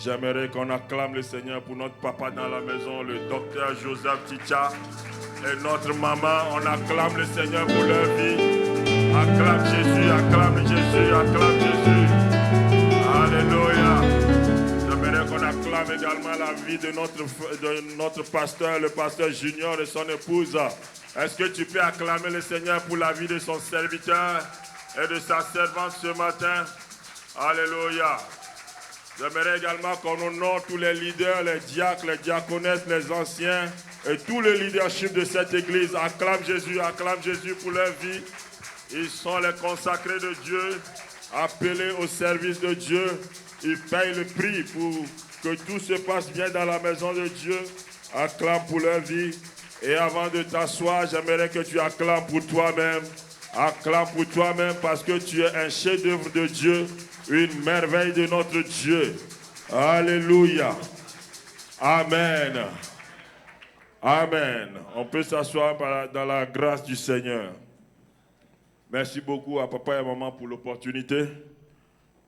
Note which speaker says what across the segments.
Speaker 1: J'aimerais qu'on acclame le Seigneur pour notre papa dans la maison, le docteur Joseph Ticha, et notre maman. On acclame le Seigneur pour leur vie. Acclame Jésus, acclame Jésus, acclame Jésus. Alléluia. J'aimerais qu'on acclame également la vie de notre pasteur, le pasteur Junior et son épouse. Est-ce que tu peux acclamer le Seigneur pour la vie de son serviteur et de sa servante ce matin? Alléluia. J'aimerais également qu'on honore tous les leaders, les diacres, les diaconesses, les anciens et tout le leadership de cette église. Acclame Jésus pour leur vie. Ils sont les consacrés de Dieu, appelés au service de Dieu. Ils payent le prix pour que tout se passe bien dans la maison de Dieu. Acclame pour leur vie. Et avant de t'asseoir, j'aimerais que tu acclames pour toi-même. Acclame pour toi-même parce que tu es un chef-d'œuvre de Dieu. Une merveille de notre Dieu. Alléluia. Amen. Amen. On peut s'asseoir dans la grâce du Seigneur. Merci beaucoup à papa et à maman pour l'opportunité.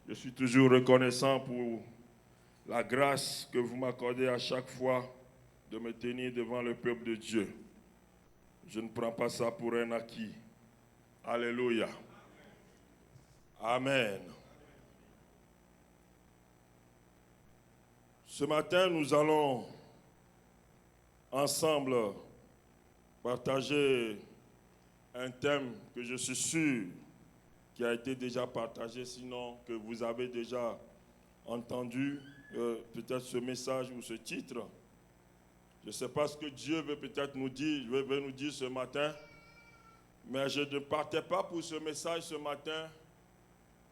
Speaker 1: Je suis toujours reconnaissant pour la grâce que vous m'accordez à chaque fois de me tenir devant le peuple de Dieu. Je ne prends pas ça pour un acquis. Alléluia. Amen. Ce matin, nous allons ensemble partager un thème que je suis sûr qui a été déjà partagé, sinon que vous avez déjà entendu peut-être ce message ou ce titre. Je ne sais pas ce que Dieu veut peut-être nous dire, veut nous dire ce matin, mais je ne partais pas pour ce message ce matin,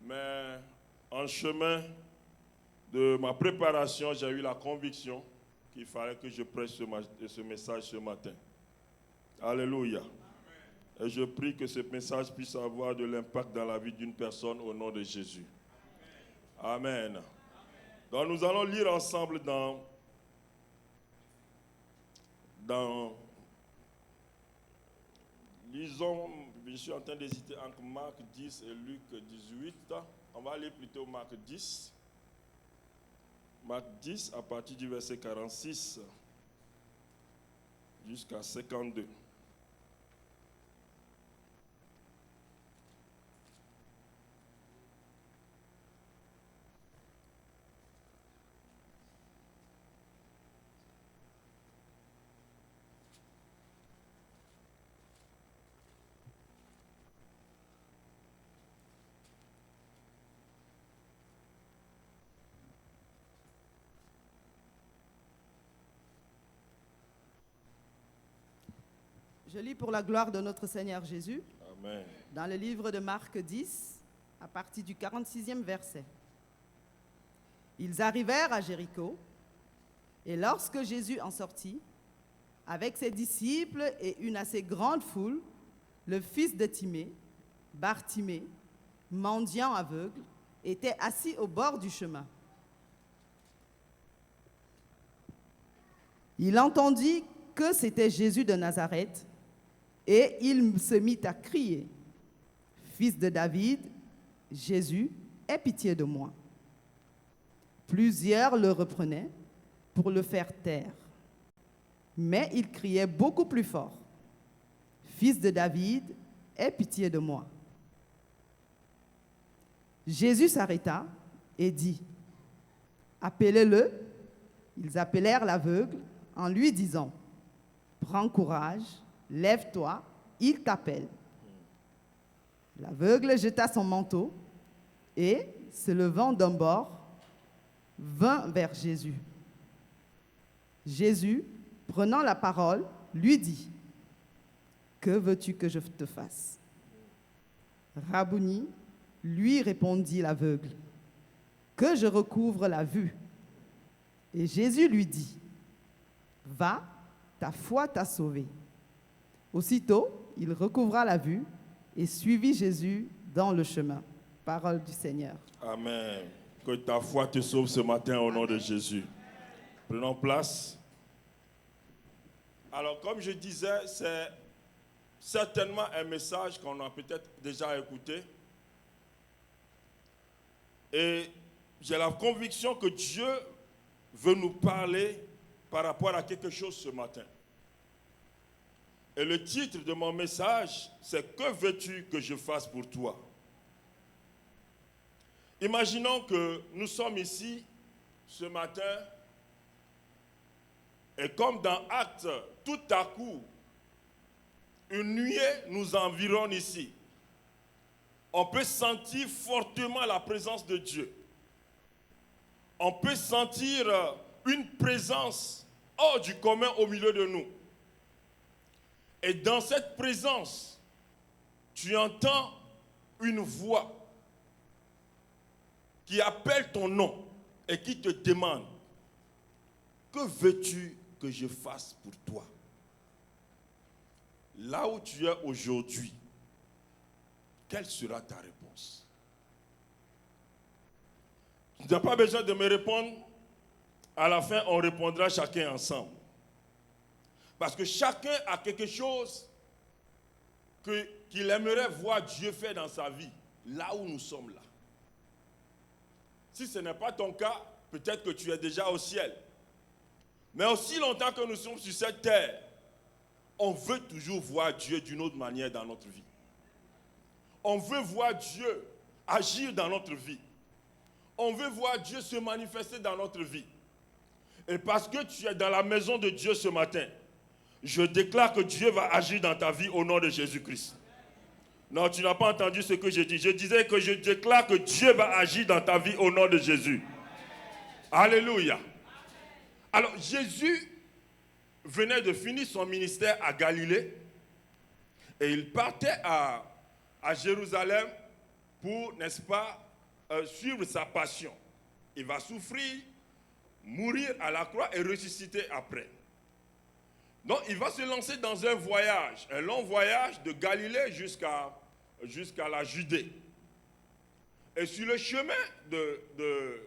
Speaker 1: mais en chemin de ma préparation, j'ai eu la conviction qu'il fallait que je prêche ce message ce matin. Alléluia. Et je prie que ce message puisse avoir de l'impact dans la vie d'une personne au nom de Jésus. Amen. Amen. Donc nous allons lire ensemble dans je suis en train d'hésiter entre Marc 10 et Luc 18. On va aller plutôt Marc 10. Marc 10 à partir du verset 46 jusqu'à 52.
Speaker 2: Je lis pour la gloire de notre Seigneur Jésus.
Speaker 1: Amen.
Speaker 2: Dans le livre de Marc 10, à partir du 46e verset. Ils arrivèrent à Jéricho, et lorsque Jésus en sortit, avec ses disciples et une assez grande foule, le fils de Timée, Bartimée, mendiant aveugle, était assis au bord du chemin. Il entendit que c'était Jésus de Nazareth, et il se mit à crier, « Fils de David, Jésus, aie pitié de moi. » Plusieurs le reprenaient pour le faire taire. Mais il criait beaucoup plus fort, « Fils de David, aie pitié de moi. » Jésus s'arrêta et dit, « Appelez-le. » Ils appelèrent l'aveugle en lui disant, « Prends courage, lève-toi, il t'appelle. » L'aveugle jeta son manteau et, se levant d'un bord, vint vers Jésus. Jésus, prenant la parole, lui dit, « Que veux-tu que je te fasse ?» Rabouni, lui répondit l'aveugle, « Que je recouvre la vue. » Et Jésus lui dit, « Va, ta foi t'a sauvé. » Aussitôt, il recouvra la vue et suivit Jésus dans le chemin. Parole du Seigneur.
Speaker 1: Amen. Que ta foi te sauve ce matin au nom de Jésus. Prenons place. Alors, comme je disais, c'est certainement un message qu'on a peut-être déjà écouté. Et j'ai la conviction que Dieu veut nous parler par rapport à quelque chose ce matin. Et le titre de mon message, c'est « Que veux-tu que je fasse pour toi ?» Imaginons que nous sommes ici ce matin et comme dans Actes, tout à coup, une nuée nous environne ici. On peut sentir fortement la présence de Dieu. On peut sentir une présence hors du commun au milieu de nous. Et dans cette présence, tu entends une voix qui appelle ton nom et qui te demande, « Que veux-tu que je fasse pour toi ?» Là où tu es aujourd'hui, quelle sera ta réponse? Tu n'as pas besoin de me répondre. À la fin, on répondra chacun ensemble. Parce que chacun a quelque chose qu'il aimerait voir Dieu faire dans sa vie, là où nous sommes là. Si ce n'est pas ton cas, peut-être que tu es déjà au ciel. Mais aussi longtemps que nous sommes sur cette terre, on veut toujours voir Dieu d'une autre manière dans notre vie. On veut voir Dieu agir dans notre vie. On veut voir Dieu se manifester dans notre vie. Et parce que tu es dans la maison de Dieu ce matin, je déclare que Dieu va agir dans ta vie au nom de Jésus-Christ. Non, tu n'as pas entendu ce que j'ai dit. Je disais que je déclare que Dieu va agir dans ta vie au nom de Jésus. Alléluia. Alors, Jésus venait de finir son ministère à Galilée et il partait à Jérusalem pour, n'est-ce pas, suivre sa passion. Il va souffrir, mourir à la croix et ressusciter après. Donc, il va se lancer dans un voyage, un long voyage de Galilée jusqu'à la Judée. Et sur le chemin de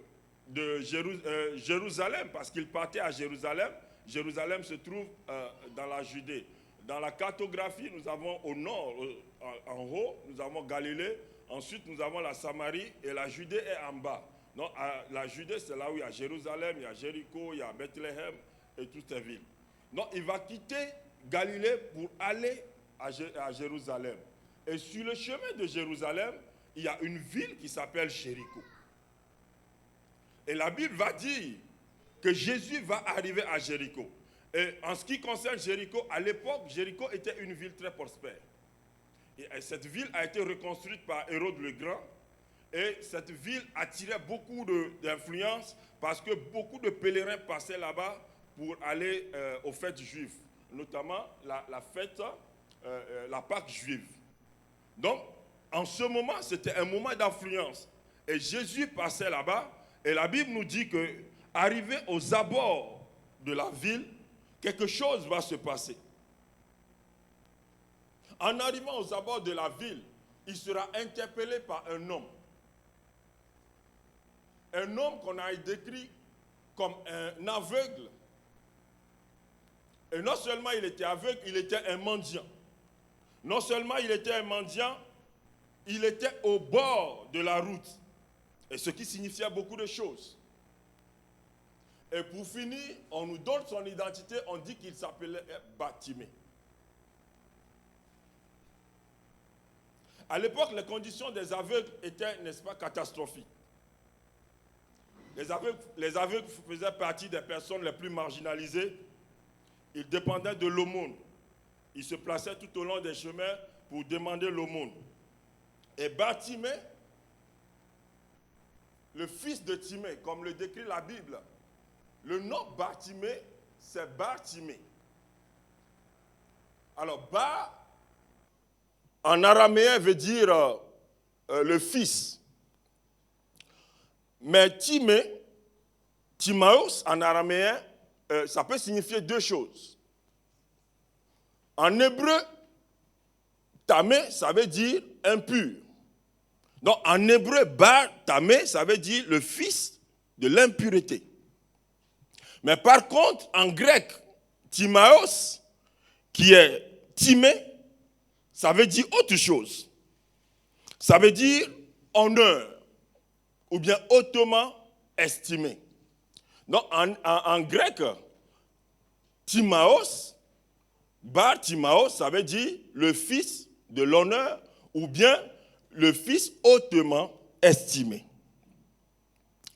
Speaker 1: Jérusalem, parce qu'il partait à Jérusalem, Jérusalem se trouve dans la Judée. Dans la cartographie, nous avons au nord, en haut, nous avons Galilée. Ensuite, nous avons la Samarie et la Judée est en bas. Donc, la Judée, c'est là où il y a Jérusalem, il y a Jéricho, il y a Bethléem et toutes ces villes. Donc, il va quitter Galilée pour aller à Jérusalem. Et sur le chemin de Jérusalem, il y a une ville qui s'appelle Jéricho. Et la Bible va dire que Jésus va arriver à Jéricho. Et en ce qui concerne Jéricho, à l'époque, Jéricho était une ville très prospère. Et cette ville a été reconstruite par Hérode le Grand. Et cette ville attirait beaucoup d'influence parce que beaucoup de pèlerins passaient là-bas pour aller aux fêtes juives, notamment la fête, la Pâque juive. Donc, en ce moment, c'était un moment d'influence. Et Jésus passait là-bas, et la Bible nous dit que, arrivé aux abords de la ville, quelque chose va se passer. En arrivant aux abords de la ville, il sera interpellé par un homme. Un homme qu'on a décrit comme un aveugle. Et non seulement il était aveugle, il était un mendiant. Non seulement il était un mendiant, il était au bord de la route. Et ce qui signifiait beaucoup de choses. Et pour finir, on nous donne son identité, on dit qu'il s'appelait Bartimée. À l'époque, les conditions des aveugles étaient, n'est-ce pas, catastrophiques. Les aveugles faisaient partie des personnes les plus marginalisées. Ils dépendaient de l'aumône. Ils se plaçaient tout au long des chemins pour demander l'aumône. Et Bartimée, le fils de Timée, comme le décrit la Bible, le nom Bartimée, c'est Bartimée. Alors, Bar, en araméen, veut dire le fils. Mais Timée, Timaos, en araméen, ça peut signifier deux choses. En hébreu, Tamé, ça veut dire impur. Donc, en hébreu, Bar, Tamé, ça veut dire le fils de l'impureté. Mais par contre, en grec, Timaos, qui est Timée, ça veut dire autre chose. Ça veut dire honneur, ou bien hautement estimé. Donc, en grec, Timaos, Bar Timaos, ça veut dire le fils de l'honneur, ou bien le fils hautement estimé.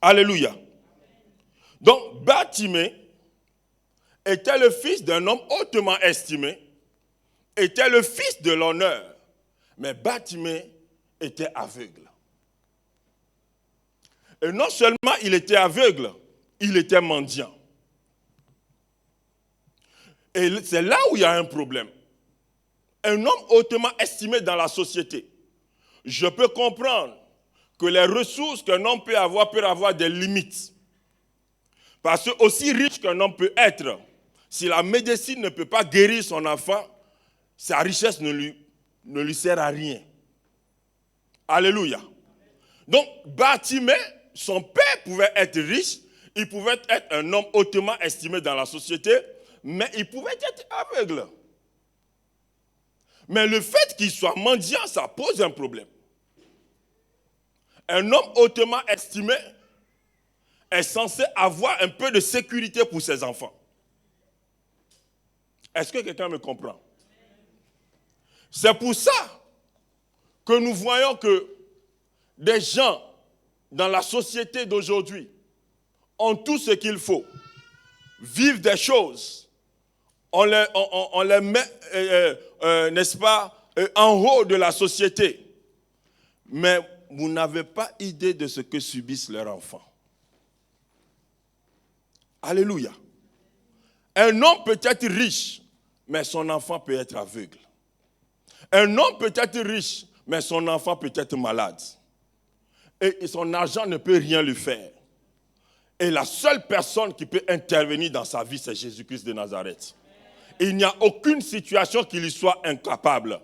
Speaker 1: Alléluia. Donc, Bartimée était le fils d'un homme hautement estimé, était le fils de l'honneur, mais Bartimée était aveugle. Et non seulement il était aveugle, il était mendiant. Et c'est là où il y a un problème. Un homme hautement estimé dans la société. Je peux comprendre que les ressources qu'un homme peut avoir des limites. Parce que aussi riche qu'un homme peut être, si la médecine ne peut pas guérir son enfant, sa richesse ne lui sert à rien. Alléluia. Donc, Bartimée, son père pouvait être riche, il pouvait être un homme hautement estimé dans la société, mais il pouvait être aveugle. Mais le fait qu'il soit mendiant, ça pose un problème. Un homme hautement estimé est censé avoir un peu de sécurité pour ses enfants. Est-ce que quelqu'un me comprend? C'est pour ça que nous voyons que des gens dans la société d'aujourd'hui ont tout ce qu'il faut, vivent des choses, on les met, n'est-ce pas, en haut de la société, mais vous n'avez pas idée de ce que subissent leurs enfants. Alléluia. Un homme peut être riche, mais son enfant peut être aveugle. Un homme peut être riche, mais son enfant peut être malade. Et son argent ne peut rien lui faire. Et la seule personne qui peut intervenir dans sa vie, c'est Jésus-Christ de Nazareth. Il n'y a aucune situation qui lui soit incapable.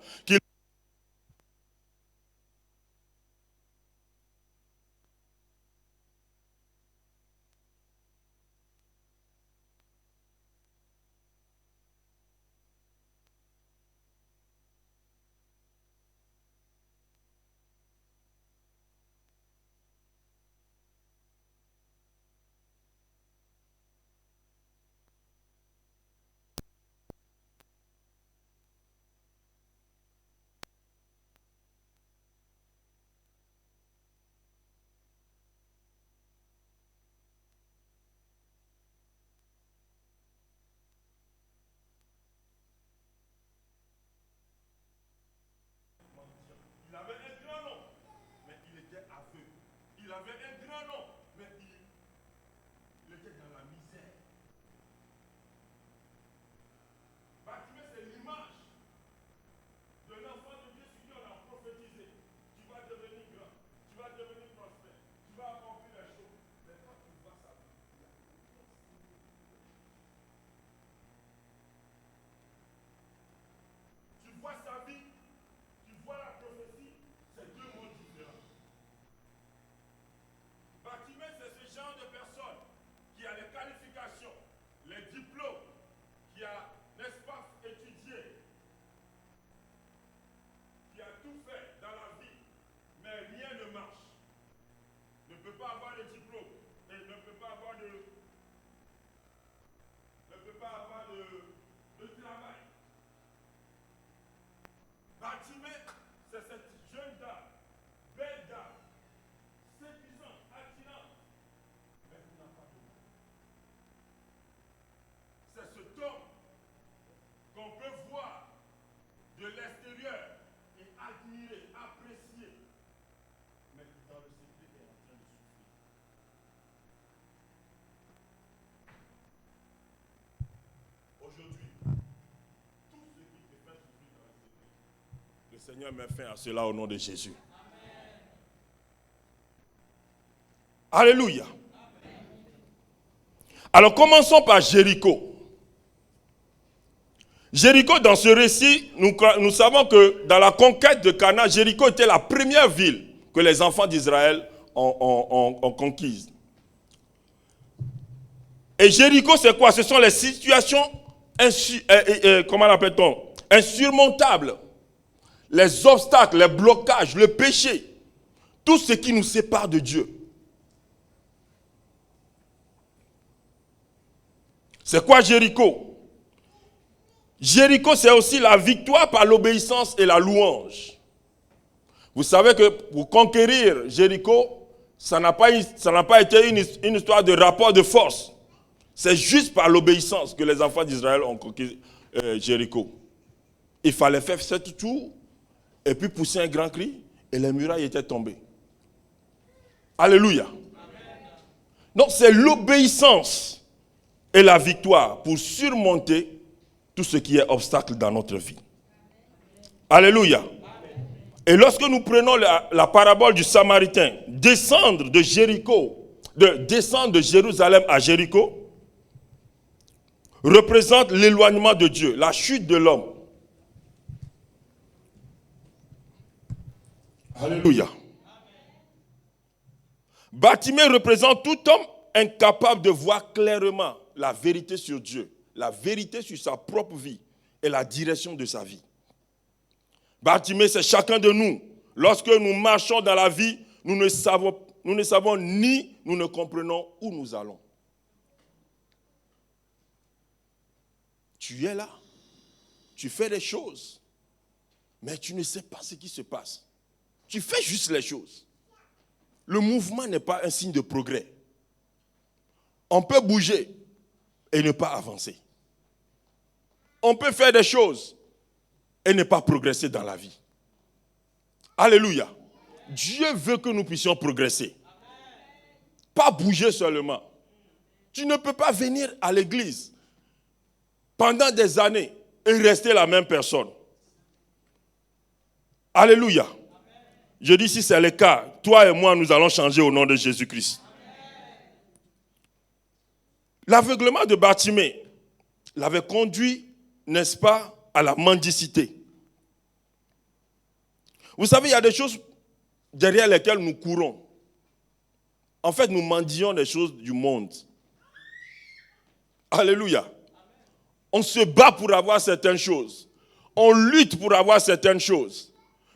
Speaker 1: Seigneur, mets fin à cela au nom de Jésus. Alléluia. Alors commençons par Jéricho. Jéricho, dans ce récit, nous savons que dans la conquête de Canaan, Jéricho était la première ville que les enfants d'Israël ont conquise. Et Jéricho, c'est quoi? Ce sont les situations comment l'appelle-t-on? Insurmontables. Les obstacles, les blocages, le péché. Tout ce qui nous sépare de Dieu. C'est quoi Jéricho? Jéricho, c'est aussi la victoire par l'obéissance et la louange. Vous savez que pour conquérir Jéricho, ça n'a pas été une histoire de rapport de force. C'est juste par l'obéissance que les enfants d'Israël ont conquis Jéricho. Il fallait faire 7 tours et puis pousser un grand cri et les murailles étaient tombées. Alléluia. Amen. Donc c'est l'obéissance et la victoire pour surmonter tout ce qui est obstacle dans notre vie. Alléluia. Amen. Et lorsque nous prenons la parabole du Samaritain, descendre de Jérusalem à Jéricho, représente l'éloignement de Dieu, la chute de l'homme. Alléluia. Bartimée représente tout homme incapable de voir clairement la vérité sur Dieu, la vérité sur sa propre vie et la direction de sa vie. Bartimée, c'est chacun de nous. Lorsque nous marchons dans la vie, nous ne savons ni nous ne comprenons où nous allons. Tu es là, tu fais des choses, mais tu ne sais pas ce qui se passe. Tu fais juste les choses. Le mouvement n'est pas un signe de progrès. On peut bouger et ne pas avancer. On peut faire des choses et ne pas progresser dans la vie. Alléluia. Dieu veut que nous puissions progresser. Pas bouger seulement. Tu ne peux pas venir à l'église pendant des années et rester la même personne. Alléluia. Je dis si c'est le cas, toi et moi, nous allons changer au nom de Jésus-Christ. L'aveuglement de Bartimée l'avait conduit, n'est-ce pas, à la mendicité. Vous savez, il y a des choses derrière lesquelles nous courons. En fait, nous mendions des choses du monde. Alléluia. On se bat pour avoir certaines choses. On lutte pour avoir certaines choses.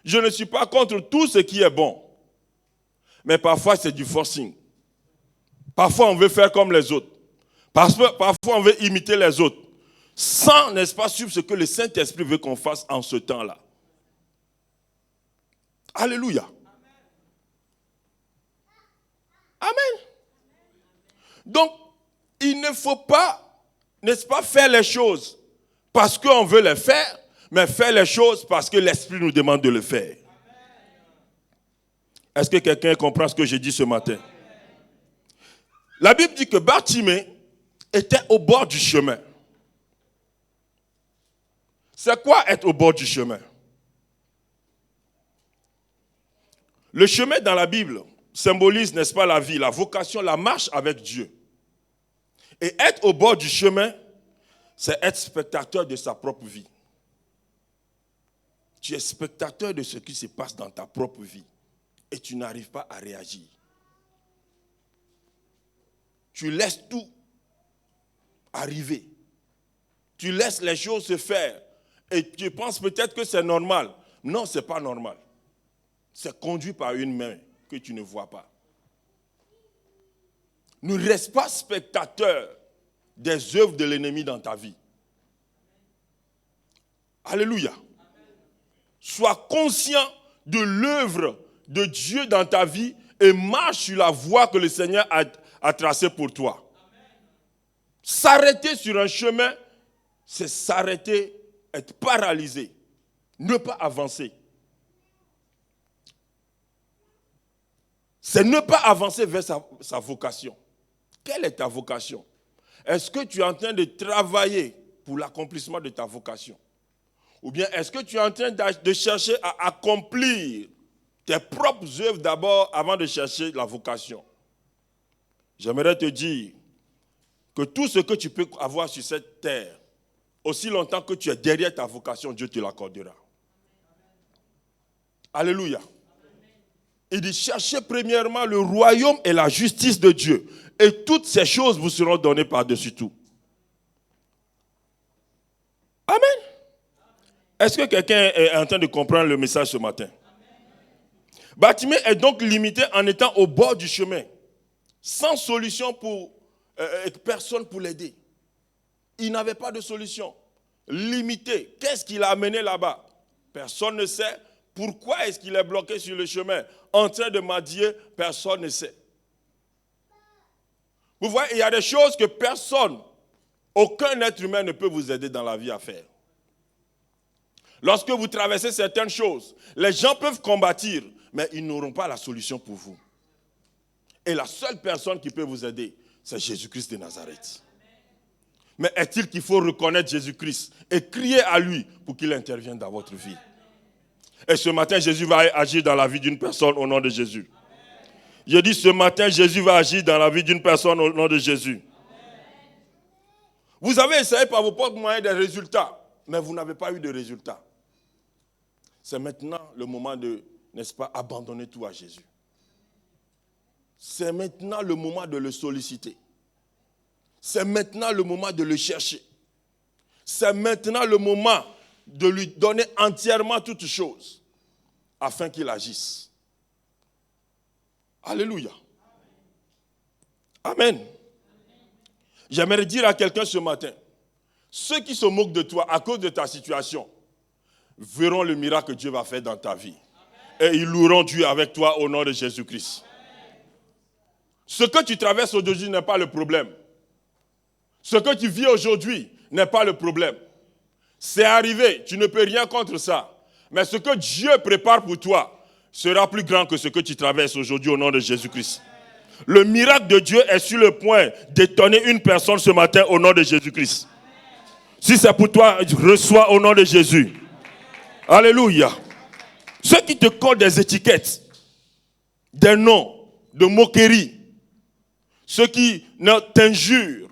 Speaker 1: Je ne suis pas contre tout ce qui est bon. Mais parfois, c'est du forcing. Parfois, on veut faire comme les autres. Parfois, on veut imiter les autres. Sans, n'est-ce pas, suivre ce que le Saint-Esprit veut qu'on fasse en ce temps-là. Alléluia. Amen. Donc, il ne faut pas, n'est-ce pas, faire les choses parce qu'on veut les faire, mais faire les choses parce que l'Esprit nous demande de le faire. Est-ce que quelqu'un comprend ce que j'ai dit ce matin? La Bible dit que Bartimée était au bord du chemin. C'est quoi être au bord du chemin? Le chemin dans la Bible symbolise, n'est-ce pas, la vie, la vocation, la marche avec Dieu. Et être au bord du chemin, c'est être spectateur de sa propre vie. Tu es spectateur de ce qui se passe dans ta propre vie et tu n'arrives pas à réagir. Tu laisses tout arriver. Tu laisses les choses se faire et tu penses peut-être que c'est normal. Non, ce n'est pas normal. C'est conduit par une main que tu ne vois pas. Ne reste pas spectateur des œuvres de l'ennemi dans ta vie. Alléluia. Sois conscient de l'œuvre de Dieu dans ta vie et marche sur la voie que le Seigneur a tracée pour toi. S'arrêter sur un chemin, c'est s'arrêter, être paralysé, ne pas avancer. C'est ne pas avancer vers sa vocation. Quelle est ta vocation? Est-ce que tu es en train de travailler pour l'accomplissement de ta vocation? Ou bien est-ce que tu es en train de chercher à accomplir tes propres œuvres d'abord avant de chercher la vocation? J'aimerais te dire que tout ce que tu peux avoir sur cette terre, aussi longtemps que tu es derrière ta vocation, Dieu te l'accordera. Alléluia. Il dit, cherchez premièrement le royaume et la justice de Dieu. Et toutes ces choses vous seront données par-dessus tout. Amen. Est-ce que quelqu'un est en train de comprendre le message ce matin? Bartimée est donc limité en étant au bord du chemin, sans solution pour personne pour l'aider. Il n'avait pas de solution. Limité. Qu'est-ce qui l'a amené là-bas? Personne ne sait. Pourquoi est-ce qu'il est bloqué sur le chemin? En train de mendier, personne ne sait. Vous voyez, il y a des choses que personne, aucun être humain ne peut vous aider dans la vie à faire. Lorsque vous traversez certaines choses, les gens peuvent combattre, mais ils n'auront pas la solution pour vous. Et la seule personne qui peut vous aider, c'est Jésus-Christ de Nazareth. Mais est-il qu'il faut reconnaître Jésus-Christ et crier à lui pour qu'il intervienne dans votre vie? Et ce matin, Jésus va agir dans la vie d'une personne au nom de Jésus. Je dis ce matin, Jésus va agir dans la vie d'une personne au nom de Jésus. Vous avez essayé par vos propres moyens des résultats, mais vous n'avez pas eu de résultats. C'est maintenant le moment de, n'est-ce pas, abandonner tout à Jésus. C'est maintenant le moment de le solliciter. C'est maintenant le moment de le chercher. C'est maintenant le moment de lui donner entièrement toutes choses afin qu'il agisse. Alléluia. Amen. J'aimerais dire à quelqu'un ce matin, ceux qui se moquent de toi à cause de ta situation verront le miracle que Dieu va faire dans ta vie. Et ils loueront Dieu avec toi au nom de Jésus-Christ. Ce que tu traverses aujourd'hui n'est pas le problème. Ce que tu vis aujourd'hui n'est pas le problème. C'est arrivé, tu ne peux rien contre ça. Mais ce que Dieu prépare pour toi sera plus grand que ce que tu traverses aujourd'hui au nom de Jésus-Christ. Le miracle de Dieu est sur le point d'étonner une personne ce matin au nom de Jésus-Christ. Si c'est pour toi, reçois au nom de Jésus. Alléluia. Ceux qui te collent des étiquettes, des noms, de moquerie, ceux qui t'injurent,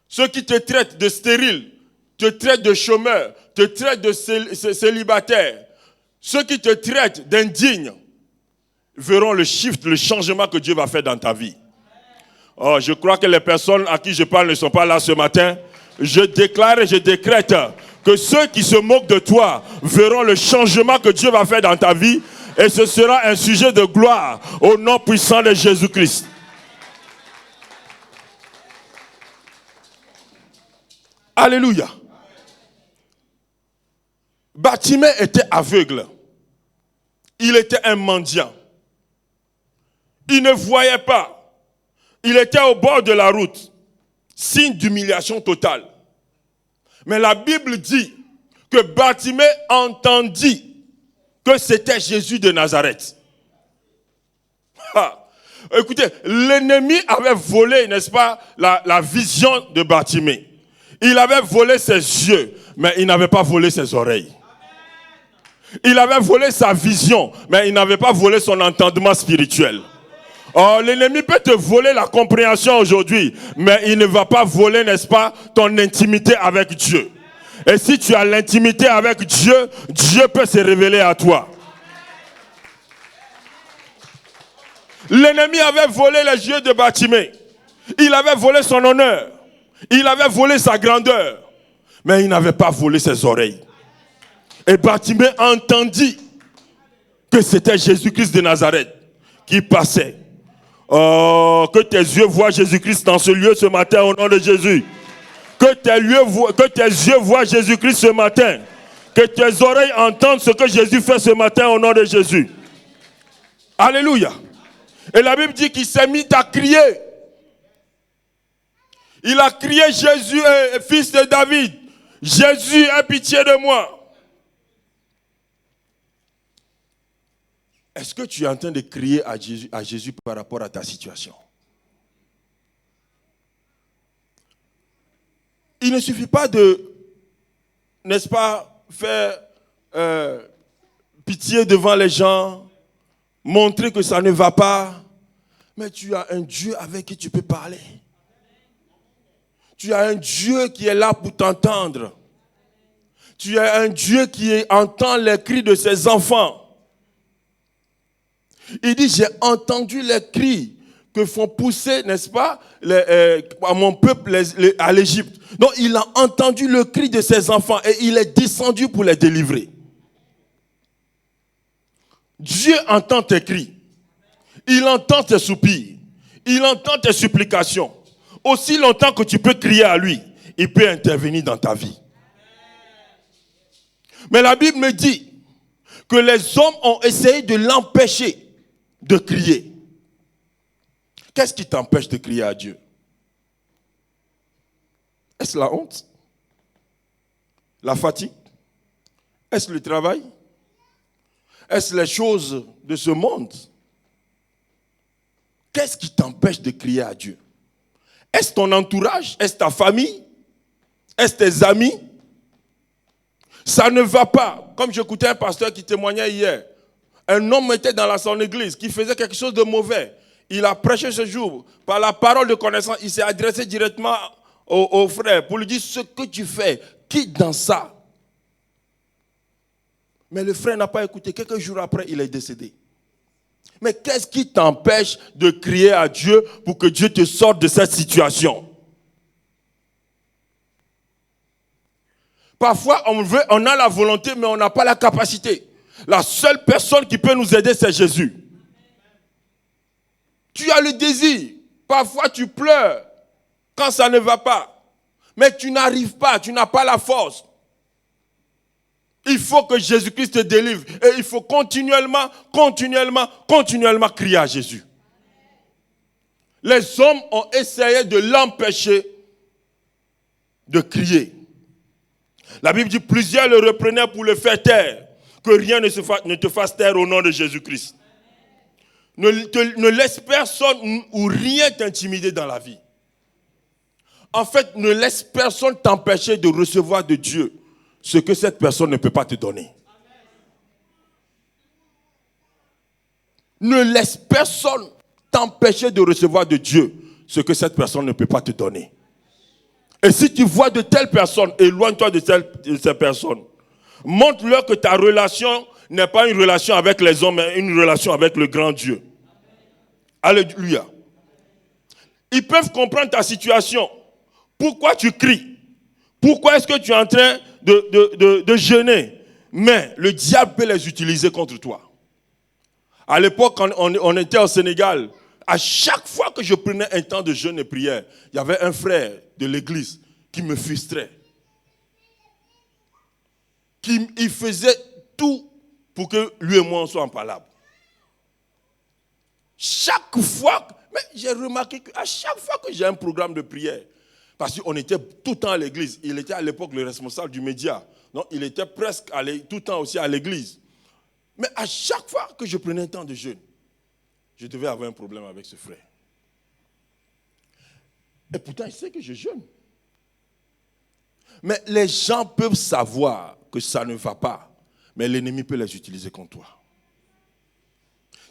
Speaker 1: ceux qui te traitent de stérile, te traitent de chômeur, te traitent de célibataire, ceux qui te traitent d'indigne, verront le shift, le changement que Dieu va faire dans ta vie. Oh, je crois que les personnes à qui je parle ne sont pas là ce matin. Je déclare et je décrète que ceux qui se moquent de toi verront le changement que Dieu va faire dans ta vie et ce sera un sujet de gloire au nom puissant de Jésus-Christ. Alléluia. Bartimée était aveugle. Il était un mendiant. Il ne voyait pas. Il était au bord de la route. Signe d'humiliation totale. Mais la Bible dit que Bartimée entendit que c'était Jésus de Nazareth. Ah. Écoutez, l'ennemi avait volé, n'est-ce pas, la vision de Bartimée. Il avait volé ses yeux, mais il n'avait pas volé ses oreilles. Il avait volé sa vision, mais il n'avait pas volé son entendement spirituel. Oh, l'ennemi peut te voler la compréhension aujourd'hui, mais il ne va pas voler, n'est-ce pas, ton intimité avec Dieu. Et si tu as l'intimité avec Dieu, Dieu peut se révéler à toi. L'ennemi avait volé les yeux de Bartimée. Il avait volé son honneur. Il avait volé sa grandeur. Mais il n'avait pas volé ses oreilles. Et Bartimée entendit que c'était Jésus-Christ de Nazareth qui passait. Oh, que tes yeux voient Jésus-Christ dans ce lieu ce matin au nom de Jésus. Que tes yeux voient Jésus-Christ ce matin. Que tes oreilles entendent ce que Jésus fait ce matin au nom de Jésus. Alléluia. Et la Bible dit qu'il s'est mis à crier. Il a crié, Jésus, fils de David. Jésus, aie pitié de moi. Est-ce que tu es en train de crier à Jésus par rapport à ta situation? Il ne suffit pas de, n'est-ce pas, faire pitié devant les gens, montrer que ça ne va pas. Mais tu as un Dieu avec qui tu peux parler. Tu as un Dieu qui est là pour t'entendre. Tu as un Dieu qui entend les cris de ses enfants. Il dit, j'ai entendu les cris que font pousser, n'est-ce pas, à mon peuple à l'Égypte. Donc, il a entendu le cri de ses enfants et il est descendu pour les délivrer. Dieu entend tes cris. Il entend tes soupirs. Il entend tes supplications. Aussi longtemps que tu peux crier à lui, il peut intervenir dans ta vie. Mais la Bible me dit que les hommes ont essayé de l'empêcher de crier. Qu'est-ce qui t'empêche de crier à Dieu? Est-ce la honte? La fatigue? Est-ce le travail? Est-ce les choses de ce monde? Qu'est-ce qui t'empêche de crier à Dieu? Est-ce ton entourage? Est-ce ta famille? Est-ce tes amis? Ça ne va pas. Comme j'écoutais un pasteur qui témoignait hier. Un homme était dans son église qui faisait quelque chose de mauvais. Il a prêché ce jour. Par la parole de connaissance, il s'est adressé directement au frère pour lui dire ce que tu fais, quitte dans ça. Mais le frère n'a pas écouté. Quelques jours après, il est décédé. Mais qu'est-ce qui t'empêche de crier à Dieu pour que Dieu te sorte de cette situation? Parfois, on a la volonté, mais on n'a pas la capacité. La seule personne qui peut nous aider, c'est Jésus. Tu as le désir. Parfois, tu pleures quand ça ne va pas. Mais tu n'arrives pas, tu n'as pas la force. Il faut que Jésus-Christ te délivre. Et il faut continuellement crier à Jésus. Les hommes ont essayé de l'empêcher de crier. La Bible dit, plusieurs le reprenaient pour le faire taire. Que rien ne te fasse taire au nom de Jésus-Christ. Ne laisse personne ou rien t'intimider dans la vie. En fait, ne laisse personne t'empêcher de recevoir de Dieu ce que cette personne ne peut pas te donner. Ne laisse personne t'empêcher de recevoir de Dieu ce que cette personne ne peut pas te donner. Et si tu vois de telles personnes, éloigne-toi de ces personnes. Montre-leur que ta relation n'est pas une relation avec les hommes, mais une relation avec le grand Dieu. Alléluia. Ils peuvent comprendre ta situation. Pourquoi tu cries? Pourquoi est-ce que tu es en train de jeûner? Mais le diable peut les utiliser contre toi. À l'époque, quand on était au Sénégal, à chaque fois que je prenais un temps de jeûne et prière, il y avait un frère de l'église qui me frustrait. Il faisait tout pour que lui et moi on soit en palabre. Chaque fois, mais j'ai remarqué qu'à chaque fois que j'ai un programme de prière, parce qu'on était tout le temps à l'église, il était à l'époque le responsable du média, donc il était presque tout le temps aussi à l'église. Mais à chaque fois que je prenais un temps de jeûne, je devais avoir un problème avec ce frère. Et pourtant, il sait que je jeûne. Mais les gens peuvent savoir que ça ne va pas, mais l'ennemi peut les utiliser contre toi.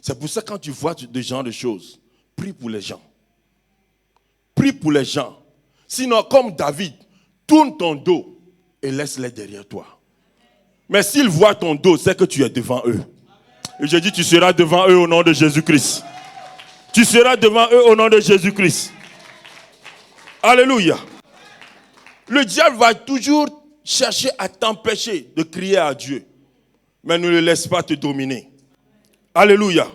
Speaker 1: C'est pour ça que quand tu vois des gens de choses, prie pour les gens. Prie pour les gens. Sinon, comme David, tourne ton dos et laisse-les derrière toi. Mais s'ils voient ton dos, c'est que tu es devant eux. Et je dis, tu seras devant eux au nom de Jésus-Christ. Tu seras devant eux au nom de Jésus-Christ. Alléluia. Le diable va toujours chercher à t'empêcher de crier à Dieu. Mais ne le laisse pas te dominer. Alléluia.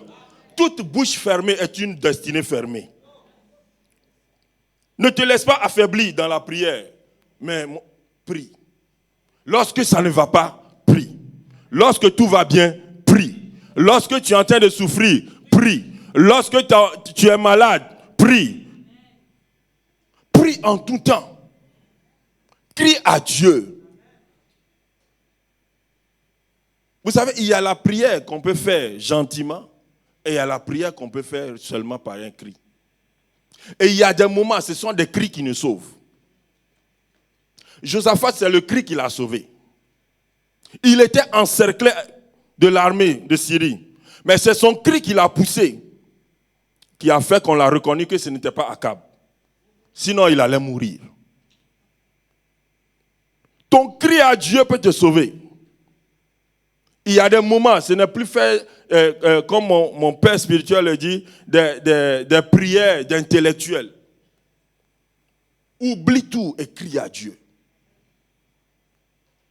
Speaker 1: Toute bouche fermée est une destinée fermée. Ne te laisse pas affaiblir dans la prière. Mais prie. Lorsque ça ne va pas, prie. Lorsque tout va bien, prie. Lorsque tu es en train de souffrir, prie. Lorsque tu es malade, prie. Prie en tout temps. Crie à Dieu. Vous savez, il y a la prière qu'on peut faire gentiment et il y a la prière qu'on peut faire seulement par un cri. Et il y a des moments, ce sont des cris qui nous sauvent. Josaphat, c'est le cri qui l'a sauvé. Il était encerclé de l'armée de Syrie. Mais c'est son cri qui l'a poussé, qui a fait qu'on l'a reconnu que ce n'était pas Akab. Sinon, il allait mourir. Ton cri à Dieu peut te sauver. Il y a des moments, ce n'est plus fait, comme mon père spirituel le dit, des prières d'intellectuels. Oublie tout et crie à Dieu.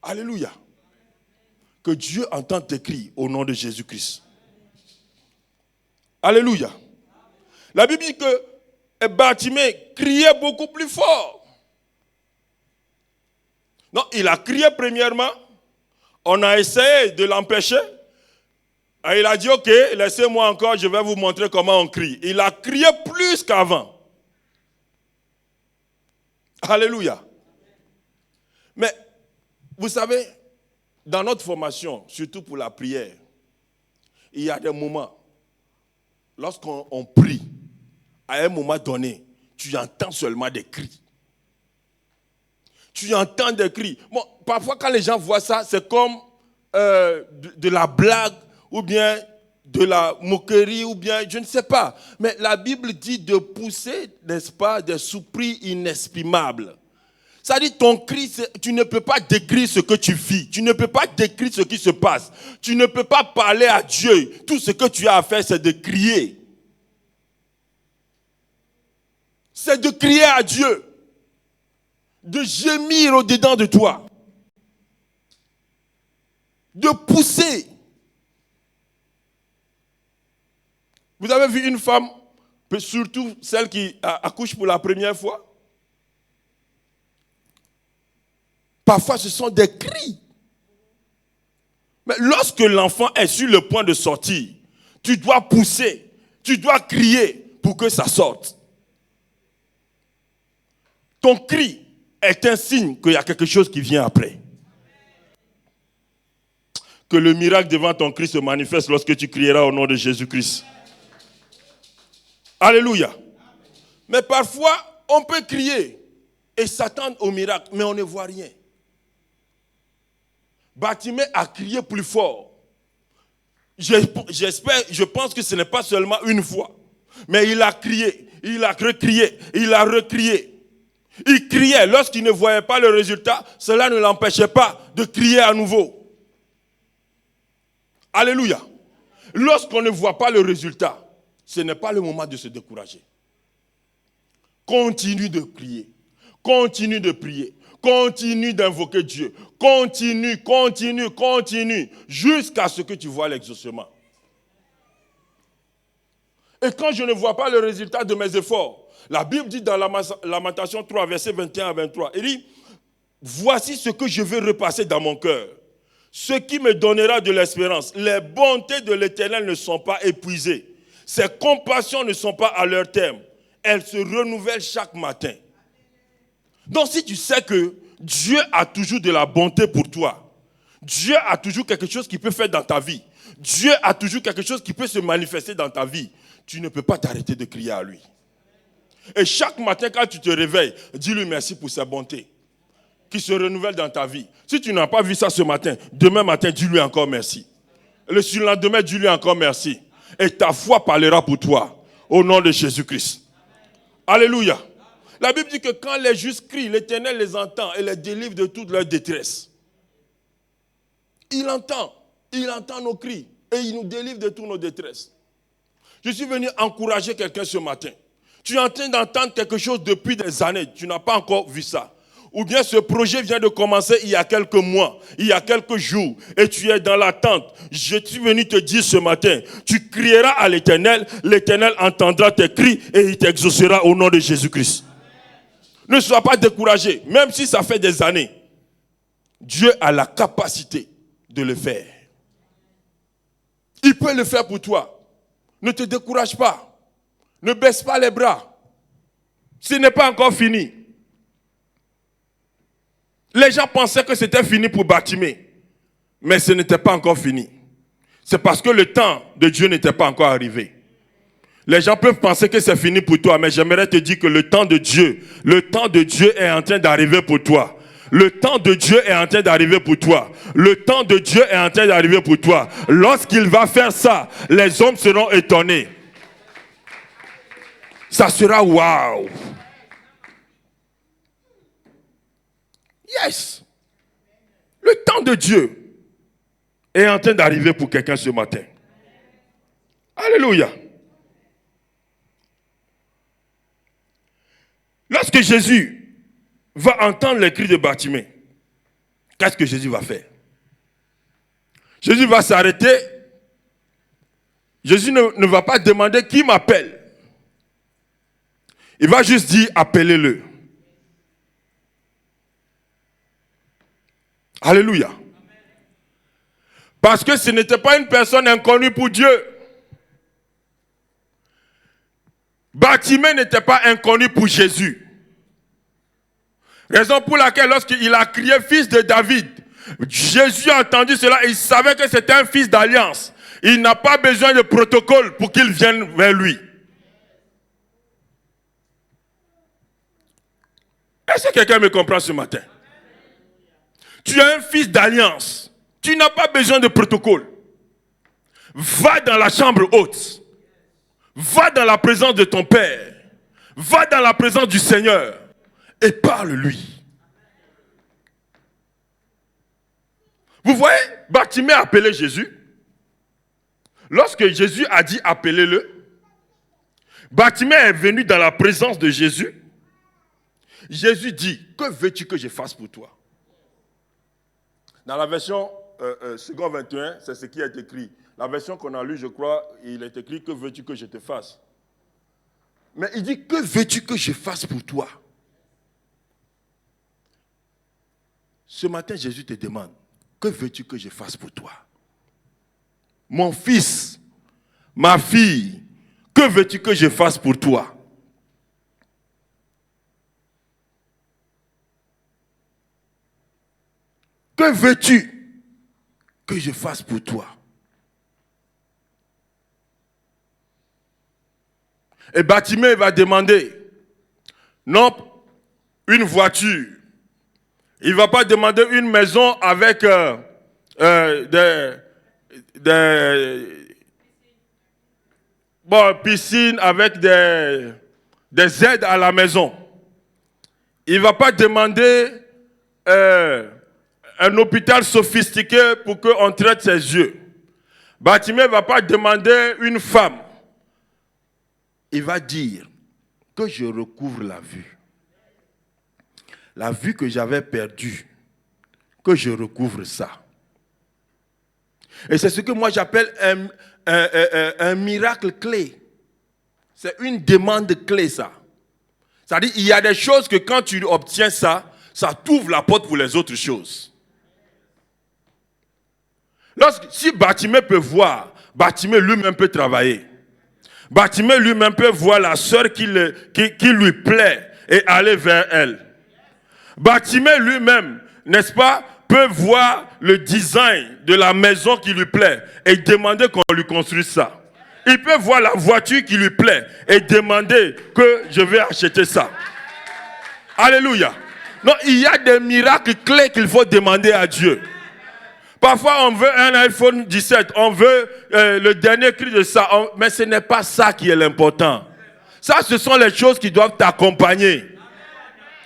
Speaker 1: Alléluia. Que Dieu entende tes cris au nom de Jésus-Christ. Alléluia. La Bible dit que Bartimée criait beaucoup plus fort. Non, il a crié premièrement. On a essayé de l'empêcher. Et il a dit, ok, laissez-moi encore, je vais vous montrer comment on crie. Il a crié plus qu'avant. Alléluia. Mais, vous savez, dans notre formation, surtout pour la prière, il y a des moments, lorsqu'on prie, à un moment donné, tu entends seulement des cris. Tu entends des cris. Bon, parfois, quand les gens voient ça, c'est comme de la blague, ou bien de la moquerie, ou bien, je ne sais pas. Mais la Bible dit de pousser, n'est-ce pas, des soupirs inexprimables. Ça dit, ton cri, tu ne peux pas décrire ce que tu vis. Tu ne peux pas décrire ce qui se passe. Tu ne peux pas parler à Dieu. Tout ce que tu as à faire, c'est de crier. C'est de crier à Dieu. De gémir au-dedans de toi. De pousser. Vous avez vu une femme, surtout celle qui accouche pour la première fois? Parfois, ce sont des cris. Mais lorsque l'enfant est sur le point de sortir, tu dois pousser, tu dois crier pour que ça sorte. Ton cri est un signe qu'il y a quelque chose qui vient après. Que le miracle devant ton cri se manifeste lorsque tu crieras au nom de Jésus-Christ. Alléluia. Mais parfois, on peut crier et s'attendre au miracle, mais on ne voit rien. Bartimée a crié plus fort. Je pense que ce n'est pas seulement une fois, mais il a crié, il a recrié, il a recrié. Il criait, lorsqu'il ne voyait pas le résultat, cela ne l'empêchait pas de crier à nouveau. Alléluia. Lorsqu'on ne voit pas le résultat, ce n'est pas le moment de se décourager. Continue de crier, continue de prier, continue d'invoquer Dieu, continue, jusqu'à ce que tu vois l'exaucement. Et quand je ne vois pas le résultat de mes efforts, la Bible dit dans Lamentation 3, versets 21 à 23, il dit, voici ce que je vais repasser dans mon cœur, ce qui me donnera de l'espérance. Les bontés de l'Éternel ne sont pas épuisées, ses compassions ne sont pas à leur terme, elles se renouvellent chaque matin. Donc si tu sais que Dieu a toujours de la bonté pour toi, Dieu a toujours quelque chose qu'il peut faire dans ta vie, Dieu a toujours quelque chose qui peut se manifester dans ta vie, tu ne peux pas t'arrêter de crier à lui. Et chaque matin quand tu te réveilles, dis-lui merci pour sa bonté qui se renouvelle dans ta vie. Si tu n'as pas vu ça ce matin, demain matin, dis-lui encore merci. Le surlendemain, dis-lui encore merci. Et ta foi parlera pour toi, au nom de Jésus-Christ. Alléluia. La Bible dit que quand les justes crient, l'Éternel les entend et les délivre de toute leur détresse. Il entend nos cris et il nous délivre de toutes nos détresses. Je suis venu encourager quelqu'un ce matin. Tu es en train d'entendre quelque chose depuis des années, tu n'as pas encore vu ça. Ou bien ce projet vient de commencer il y a quelques mois, il y a quelques jours, et tu es dans l'attente. Je suis venu te dire ce matin, tu crieras à l'Éternel, l'Éternel entendra tes cris et il t'exaucera au nom de Jésus-Christ. Ne sois pas découragé, même si ça fait des années. Dieu a la capacité de le faire. Il peut le faire pour toi. Ne te décourage pas. Ne baisse pas les bras. Ce n'est pas encore fini. Les gens pensaient que c'était fini pour Bartimée. Mais ce n'était pas encore fini. C'est parce que le temps de Dieu n'était pas encore arrivé. Les gens peuvent penser que c'est fini pour toi, mais j'aimerais te dire que le temps de Dieu est en train d'arriver pour toi. Le temps de Dieu est en train d'arriver pour toi. Le temps de Dieu est en train d'arriver pour toi. Lorsqu'il va faire ça, les hommes seront étonnés. Ça sera waouh. Yes. Le temps de Dieu est en train d'arriver pour quelqu'un ce matin. Alléluia. Lorsque Jésus va entendre les cris de Bartimée, qu'est-ce que Jésus va faire? Jésus va s'arrêter. Jésus ne va pas demander qui m'appelle. Il va juste dire appelez-le. Alléluia. Parce que ce n'était pas une personne inconnue pour Dieu. Bartimée n'était pas inconnu pour Jésus. Raison pour laquelle lorsqu'il a crié fils de David, Jésus a entendu cela et il savait que c'était un fils d'alliance. Il n'a pas besoin de protocole pour qu'il vienne vers lui. Est-ce que quelqu'un me comprend ce matin? Tu es un fils d'alliance. Tu n'as pas besoin de protocole. Va dans la chambre haute. Va dans la présence de ton Père. Va dans la présence du Seigneur. Et parle-lui. Vous voyez, Bartimée a appelé Jésus. Lorsque Jésus a dit appelez-le, Bartimée est venu dans la présence de Jésus. Jésus dit, que veux-tu que je fasse pour toi? Dans la version second 21, c'est ce qui est écrit. La version qu'on a lue, je crois, il est écrit, que veux-tu que je te fasse? Mais il dit, que veux-tu que je fasse pour toi? Ce matin, Jésus te demande, que veux-tu que je fasse pour toi? Mon fils, ma fille, que veux-tu que je fasse pour toi? Que veux-tu que je fasse pour toi? Et Bartimée va demander, non une voiture. Il ne va pas demander une maison avec piscine, avec des aides à la maison. Il ne va pas demander un hôpital sophistiqué pour qu'on traite ses yeux. Bartimée ne va pas demander une femme. Il va dire que je recouvre la vue. La vue que j'avais perdue, que je recouvre ça. Et c'est ce que moi j'appelle un miracle clé. C'est une demande clé, ça. C'est-à-dire il y a des choses que quand tu obtiens ça, ça t'ouvre la porte pour les autres choses. Si Bartimée peut voir, Bartimée lui-même peut travailler. Bartimée lui-même peut voir la sœur qui lui plaît et aller vers elle. Bartimée lui-même, n'est-ce pas, peut voir le design de la maison qui lui plaît et demander qu'on lui construise ça. Il peut voir la voiture qui lui plaît et demander que je vais acheter ça. Alléluia. Non, il y a des miracles clés qu'il faut demander à Dieu. Parfois, on veut un iPhone 17, on veut le dernier cri de ça, mais ce n'est pas ça qui est l'important. Ça, ce sont les choses qui doivent t'accompagner.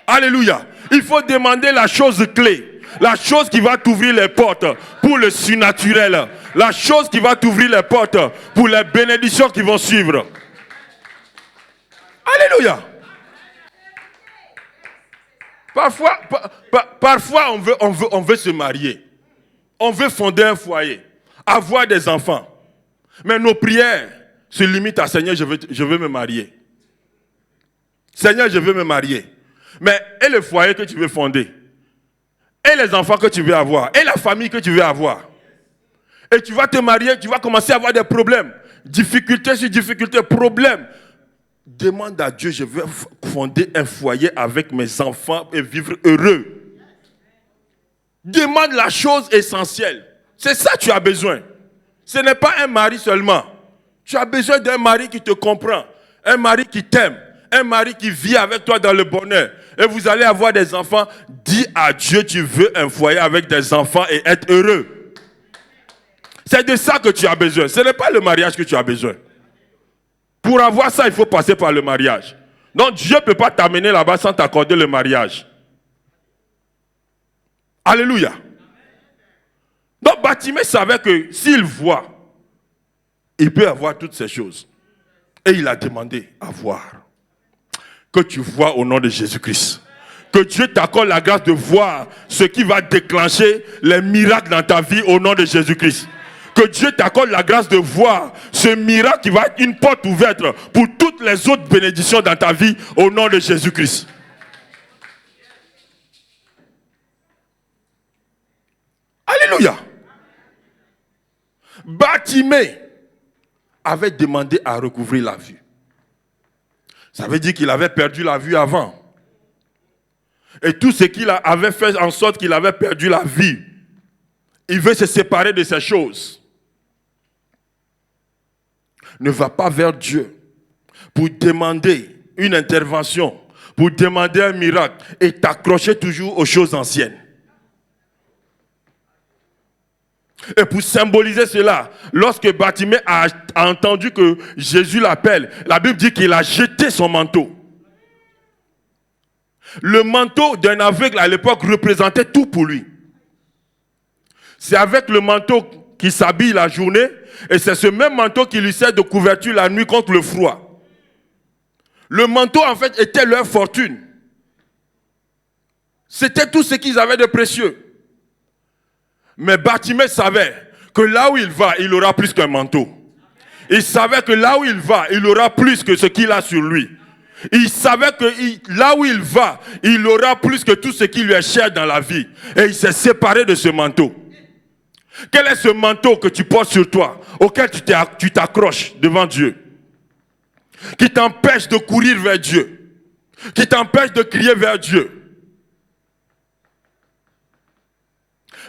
Speaker 1: Alléluia. Il faut demander la chose clé, la chose qui va t'ouvrir les portes pour le surnaturel, la chose qui va t'ouvrir les portes pour les bénédictions qui vont suivre. Alléluia. Parfois on veut se marier. On veut fonder un foyer, avoir des enfants. Mais nos prières se limitent à Seigneur, je veux me marier. Seigneur, je veux me marier. Mais et le foyer que tu veux fonder? Et les enfants que tu veux avoir? Et la famille que tu veux avoir? Et tu vas te marier, tu vas commencer à avoir des problèmes. Difficulté sur difficulté, problème. Demande à Dieu, je veux fonder un foyer avec mes enfants et vivre heureux. Demande la chose essentielle. C'est ça que tu as besoin. Ce n'est pas un mari seulement. Tu as besoin d'un mari qui te comprend. Un mari qui t'aime. Un mari qui vit avec toi dans le bonheur. et vous allez avoir des enfants. Dis à Dieu, tu veux un foyer avec des enfants et être heureux. C'est de ça que tu as besoin. Ce n'est pas le mariage que tu as besoin. Pour avoir ça, il faut passer par le mariage. Donc Dieu ne peut pas t'amener là-bas sans t'accorder le mariage. Alléluia. Donc Bartimée savait que s'il voit, il peut avoir toutes ces choses. Et il a demandé à voir. Que tu vois au nom de Jésus-Christ. Que Dieu t'accorde la grâce de voir ce qui va déclencher les miracles dans ta vie au nom de Jésus-Christ. Que Dieu t'accorde la grâce de voir ce miracle qui va être une porte ouverte pour toutes les autres bénédictions dans ta vie au nom de Jésus-Christ. Alléluia. Bartimée avait demandé à recouvrir la vue. Ça veut dire qu'il avait perdu la vue avant. Et tout ce qu'il avait fait en sorte qu'il avait perdu la vue, il veut se séparer de ces choses. Ne va pas vers Dieu pour demander une intervention, pour demander un miracle et t'accrocher toujours aux choses anciennes. Et pour symboliser cela, lorsque Bartimée a entendu que Jésus l'appelle, la Bible dit qu'il a jeté son manteau. Le manteau d'un aveugle à l'époque représentait tout pour lui. C'est avec le manteau qu'il s'habille la journée et c'est ce même manteau qui lui sert de couverture la nuit contre le froid. Le manteau en fait était leur fortune. C'était tout ce qu'ils avaient de précieux. Mais Bartimée savait que là où il va, il aura plus qu'un manteau. Il savait que là où il va, il aura plus que ce qu'il a sur lui. Il savait que là où il va, il aura plus que tout ce qui lui est cher dans la vie. Et il s'est séparé de ce manteau. Quel est ce manteau que tu portes sur toi, auquel tu t'accroches devant Dieu, qui t'empêche de courir vers Dieu, qui t'empêche de crier vers Dieu?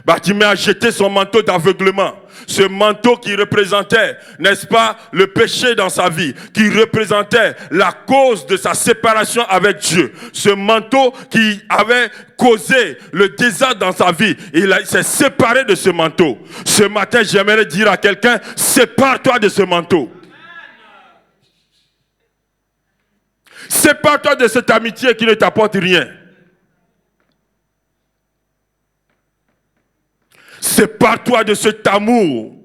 Speaker 1: Bartimée a jeté son manteau d'aveuglement. Ce manteau qui représentait, n'est-ce pas, le péché dans sa vie, qui représentait la cause de sa séparation avec Dieu. Ce manteau qui avait causé le désastre dans sa vie, il s'est séparé de ce manteau. Ce matin, j'aimerais dire à quelqu'un, sépare-toi de ce manteau. Sépare-toi de cette amitié qui ne t'apporte rien. Sépare-toi de cet amour,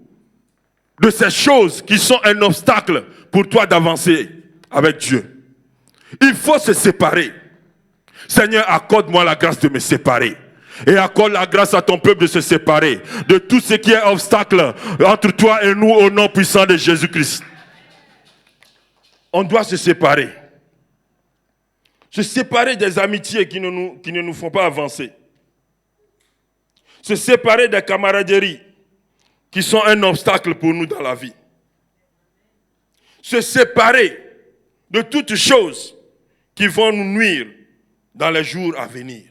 Speaker 1: de ces choses qui sont un obstacle pour toi d'avancer avec Dieu. Il faut se séparer. Seigneur, accorde-moi la grâce de me séparer. Et accorde la grâce à ton peuple de se séparer de tout ce qui est obstacle entre toi et nous au nom puissant de Jésus-Christ. On doit se séparer. Se séparer des amitiés qui ne nous font pas avancer. Se séparer des camaraderies qui sont un obstacle pour nous dans la vie. Se séparer de toutes choses qui vont nous nuire dans les jours à venir.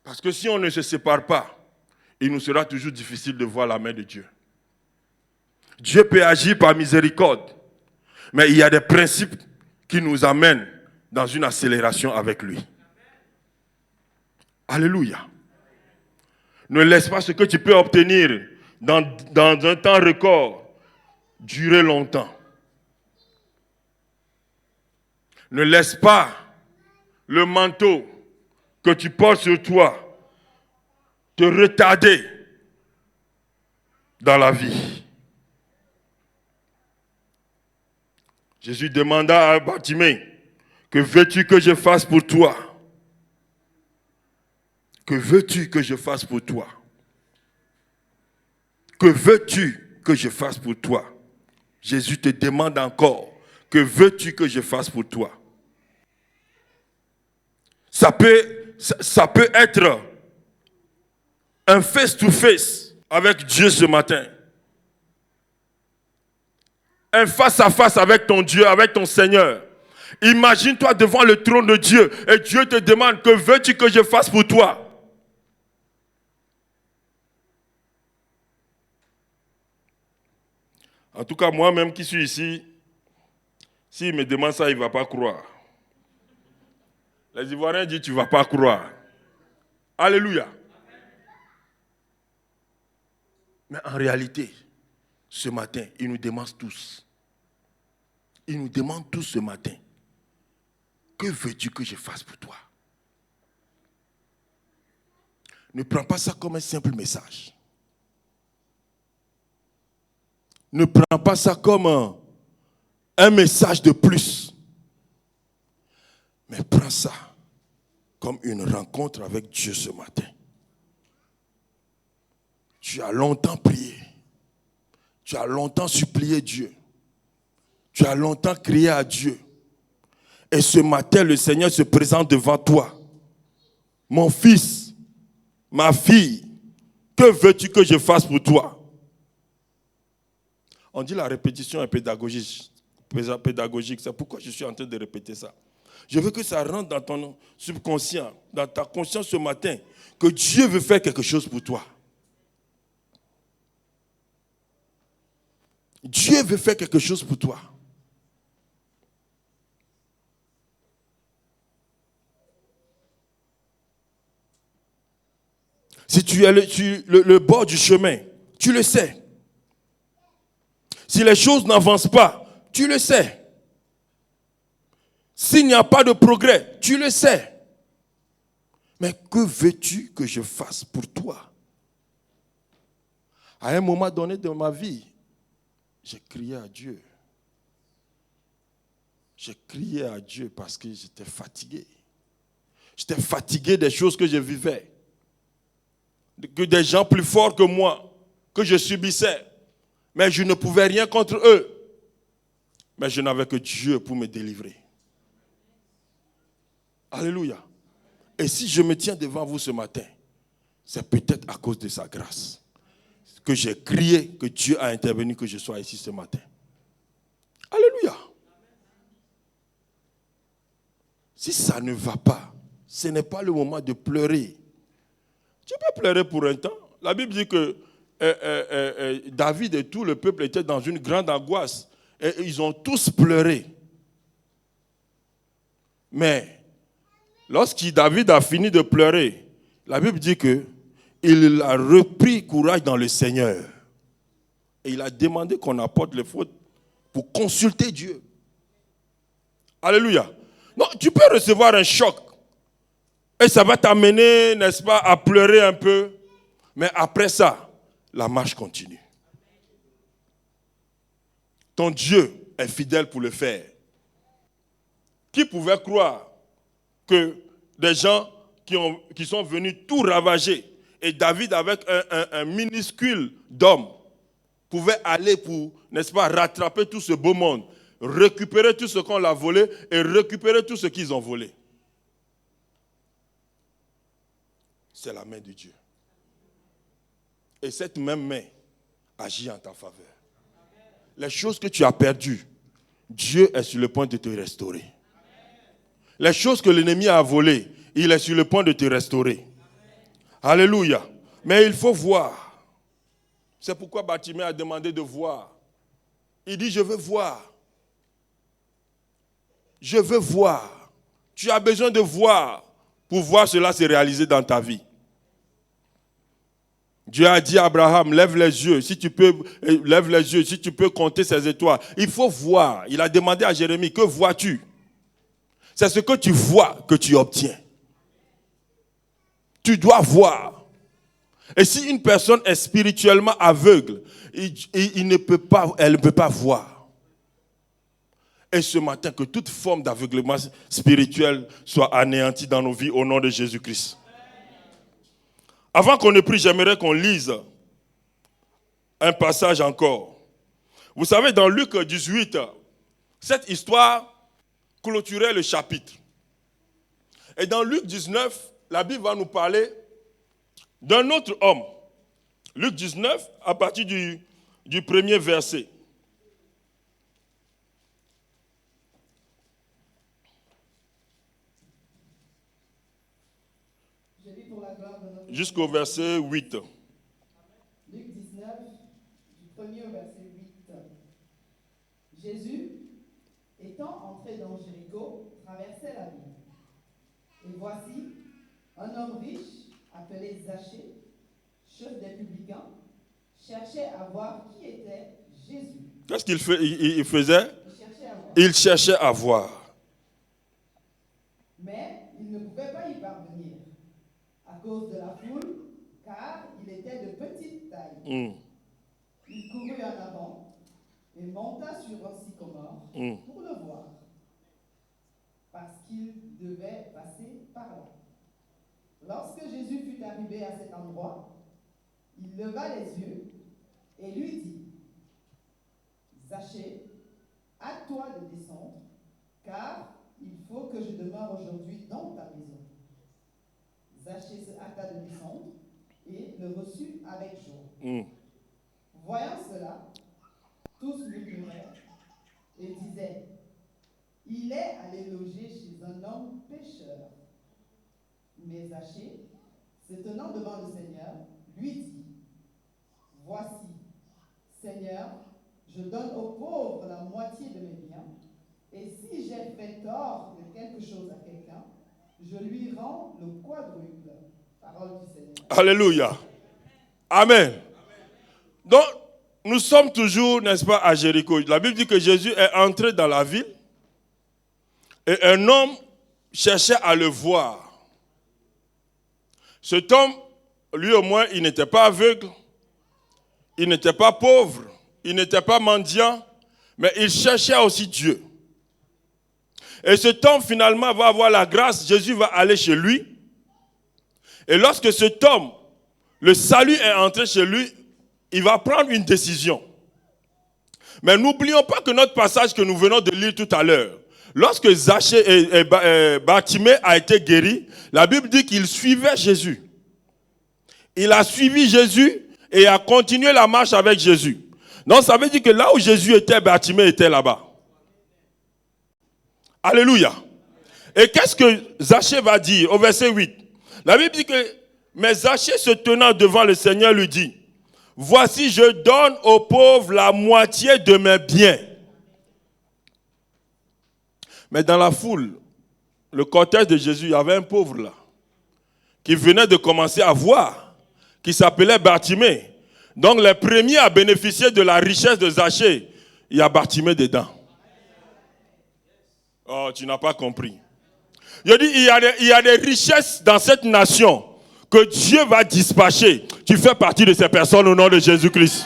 Speaker 1: Parce que si on ne se sépare pas, il nous sera toujours difficile de voir la main de Dieu. Dieu peut agir par miséricorde, mais il y a des principes qui nous amènent dans une accélération avec lui. Alléluia. Ne laisse pas ce que tu peux obtenir dans un temps record durer longtemps. Ne laisse pas le manteau que tu portes sur toi te retarder dans la vie. Jésus demanda à Bartimée, que veux-tu que je fasse pour toi? Que veux-tu que je fasse pour toi? Que veux-tu que je fasse pour toi? Jésus te demande encore, que veux-tu que je fasse pour toi? Ça peut être un face-to-face avec Dieu ce matin. Un face-à-face avec ton Dieu, avec ton Seigneur. Imagine-toi devant le trône de Dieu et Dieu te demande, que veux-tu que je fasse pour toi? En tout cas, moi-même qui suis ici, s'il me demande ça, il ne va pas croire. Les Ivoiriens disent, tu ne vas pas croire. Alléluia. Mais en réalité, ce matin, ils nous demandent tous. Ils nous demandent tous ce matin, que veux-tu que je fasse pour toi? Ne prends pas ça comme un simple message. Ne prends pas ça comme un message de plus. Mais prends ça comme une rencontre avec Dieu ce matin. Tu as longtemps prié. Tu as longtemps supplié Dieu. Tu as longtemps crié à Dieu. Et ce matin, le Seigneur se présente devant toi. Mon fils, ma fille, que veux-tu que je fasse pour toi? On dit la répétition est pédagogique. C'est pourquoi je suis en train de répéter ça. Je veux que ça rentre dans ton subconscient, dans ta conscience ce matin, que Dieu veut faire quelque chose pour toi. Dieu veut faire quelque chose pour toi. Si tu es sur le bord du chemin, tu le sais. Si les choses n'avancent pas, tu le sais. S'il n'y a pas de progrès, tu le sais. Mais que veux-tu que je fasse pour toi? À un moment donné de ma vie, j'ai crié à Dieu. J'ai crié à Dieu parce que j'étais fatigué. J'étais fatigué des choses que je vivais. Que des gens plus forts que moi, que je subissais. Mais je ne pouvais rien contre eux. Mais je n'avais que Dieu pour me délivrer. Alléluia. Et si je me tiens devant vous ce matin, c'est peut-être à cause de sa grâce que j'ai crié, que Dieu a intervenu, que je sois ici ce matin. Alléluia. Si ça ne va pas, ce n'est pas le moment de pleurer. Tu peux pleurer pour un temps. La Bible dit que David et tout le peuple étaient dans une grande angoisse. Et ils ont tous pleuré. Mais lorsque David a fini de pleurer, la Bible dit qu'il a repris courage dans le Seigneur. Et il a demandé qu'on apporte les fautes pour consulter Dieu. Alléluia. Non, tu peux recevoir un choc. Et ça va t'amener, n'est-ce pas, à pleurer un peu. Mais après ça, la marche continue. Ton Dieu est fidèle pour le faire. Qui pouvait croire que des gens qui sont venus tout ravager, et David avec un minuscule d'hommes pouvait aller pour, n'est-ce pas, rattraper tout ce beau monde, récupérer tout ce qu'on l'a volé et récupérer tout ce qu'ils ont volé. C'est la main de Dieu. Et cette même main agit en ta faveur. Les choses que tu as perdues, Dieu est sur le point de te restaurer. Les choses que l'ennemi a volées, il est sur le point de te restaurer. Alléluia. Mais il faut voir. C'est pourquoi Bartimée a demandé de voir. Il dit, je veux voir. Je veux voir. Tu as besoin de voir pour voir cela se réaliser dans ta vie. Dieu a dit à Abraham, lève les yeux, si tu peux compter ces étoiles. Il faut voir. Il a demandé à Jérémie, que vois-tu? C'est ce que tu vois que tu obtiens. Tu dois voir. Et si une personne est spirituellement aveugle, elle ne peut pas voir. Et ce matin, que toute forme d'aveuglement spirituel soit anéantie dans nos vies au nom de Jésus-Christ. Avant qu'on ne prie, j'aimerais qu'on lise un passage encore. Vous savez, dans Luc 18, cette histoire clôturait le chapitre. Et dans Luc 19, la Bible va nous parler d'un autre homme. Luc 19, à partir du premier verset. Jusqu'au verset 8.
Speaker 2: Luc 19, du premier au verset 8. Jésus, étant entré dans Jéricho, traversait la ville. Et voici, un homme riche, appelé Zachée, chef des publicains, cherchait à voir qui était Jésus.
Speaker 1: Qu'est-ce qu'il faisait?
Speaker 2: Il cherchait à voir. Mais il ne pouvait pas y parvenir à cause de la foule, car il était de petite taille. Il courut en avant et monta sur un sycomore pour le voir, parce qu'il devait passer par là. Lorsque Jésus fut arrivé à cet endroit, il leva les yeux et lui dit: Zachée, hâte-toi de descendre, car il faut que je demeure aujourd'hui dans ta maison. Zachée se hâta de descendre et le reçut avec joie. Voyant cela, tous murmurèrent et disaient: il est allé loger chez un homme pécheur. Mais Zachée, se tenant devant le Seigneur, lui dit: voici, Seigneur, je donne aux pauvres la moitié de mes biens, et si j'ai fait tort de quelque chose à quelqu'un, je lui rends le quadruple. Parole du Seigneur.
Speaker 1: Alléluia. Amen. Donc, nous sommes toujours, n'est-ce pas, à Jéricho. La Bible dit que Jésus est entré dans la ville et un homme cherchait à le voir. Cet homme, lui au moins, il n'était pas aveugle, il n'était pas pauvre, il n'était pas mendiant, mais il cherchait aussi Dieu. Et cet homme, finalement, va avoir la grâce. Jésus va aller chez lui. Et lorsque cet homme, le salut est entré chez lui, il va prendre une décision. Mais n'oublions pas que notre passage que nous venons de lire tout à l'heure, lorsque Zachée et Bartimée a été guéri, la Bible dit qu'il suivait Jésus. Il a suivi Jésus et a continué la marche avec Jésus. Donc ça veut dire que là où Jésus était, Bartimée était là-bas. Alléluia. Et qu'est-ce que Zachée va dire au verset 8? La Bible dit que, mais Zachée se tenant devant le Seigneur lui dit: voici, je donne aux pauvres la moitié de mes biens. Mais dans la foule, le cortège de Jésus, il y avait un pauvre là, qui venait de commencer à voir, qui s'appelait Bartimée. Donc les premiers à bénéficier de la richesse de Zachée, il y a Bartimée dedans. Oh, tu n'as pas compris. Je dis, il y a des richesses dans cette nation que Dieu va dispatcher. Tu fais partie de ces personnes au nom de Jésus-Christ.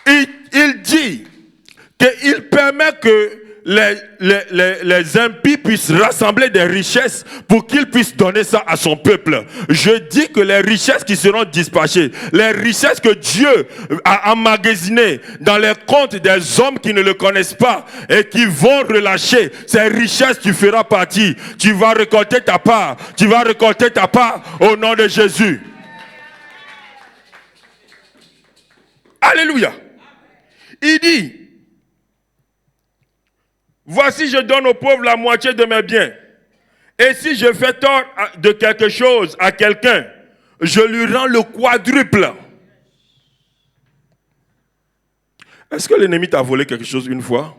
Speaker 1: Il dit qu'il permet que les impies puissent rassembler des richesses pour qu'ils puissent donner ça à son peuple. Je dis que les richesses qui seront dispatchées, les richesses que Dieu a emmagasinées dans les comptes des hommes qui ne le connaissent pas et qui vont relâcher, ces richesses, tu feras partie. Tu vas récolter ta part. Tu vas récolter ta part au nom de Jésus. Alléluia. Il dit: voici, je donne aux pauvres la moitié de mes biens. Et si je fais tort de quelque chose à quelqu'un, je lui rends le quadruple. Est-ce que l'ennemi t'a volé quelque chose une fois?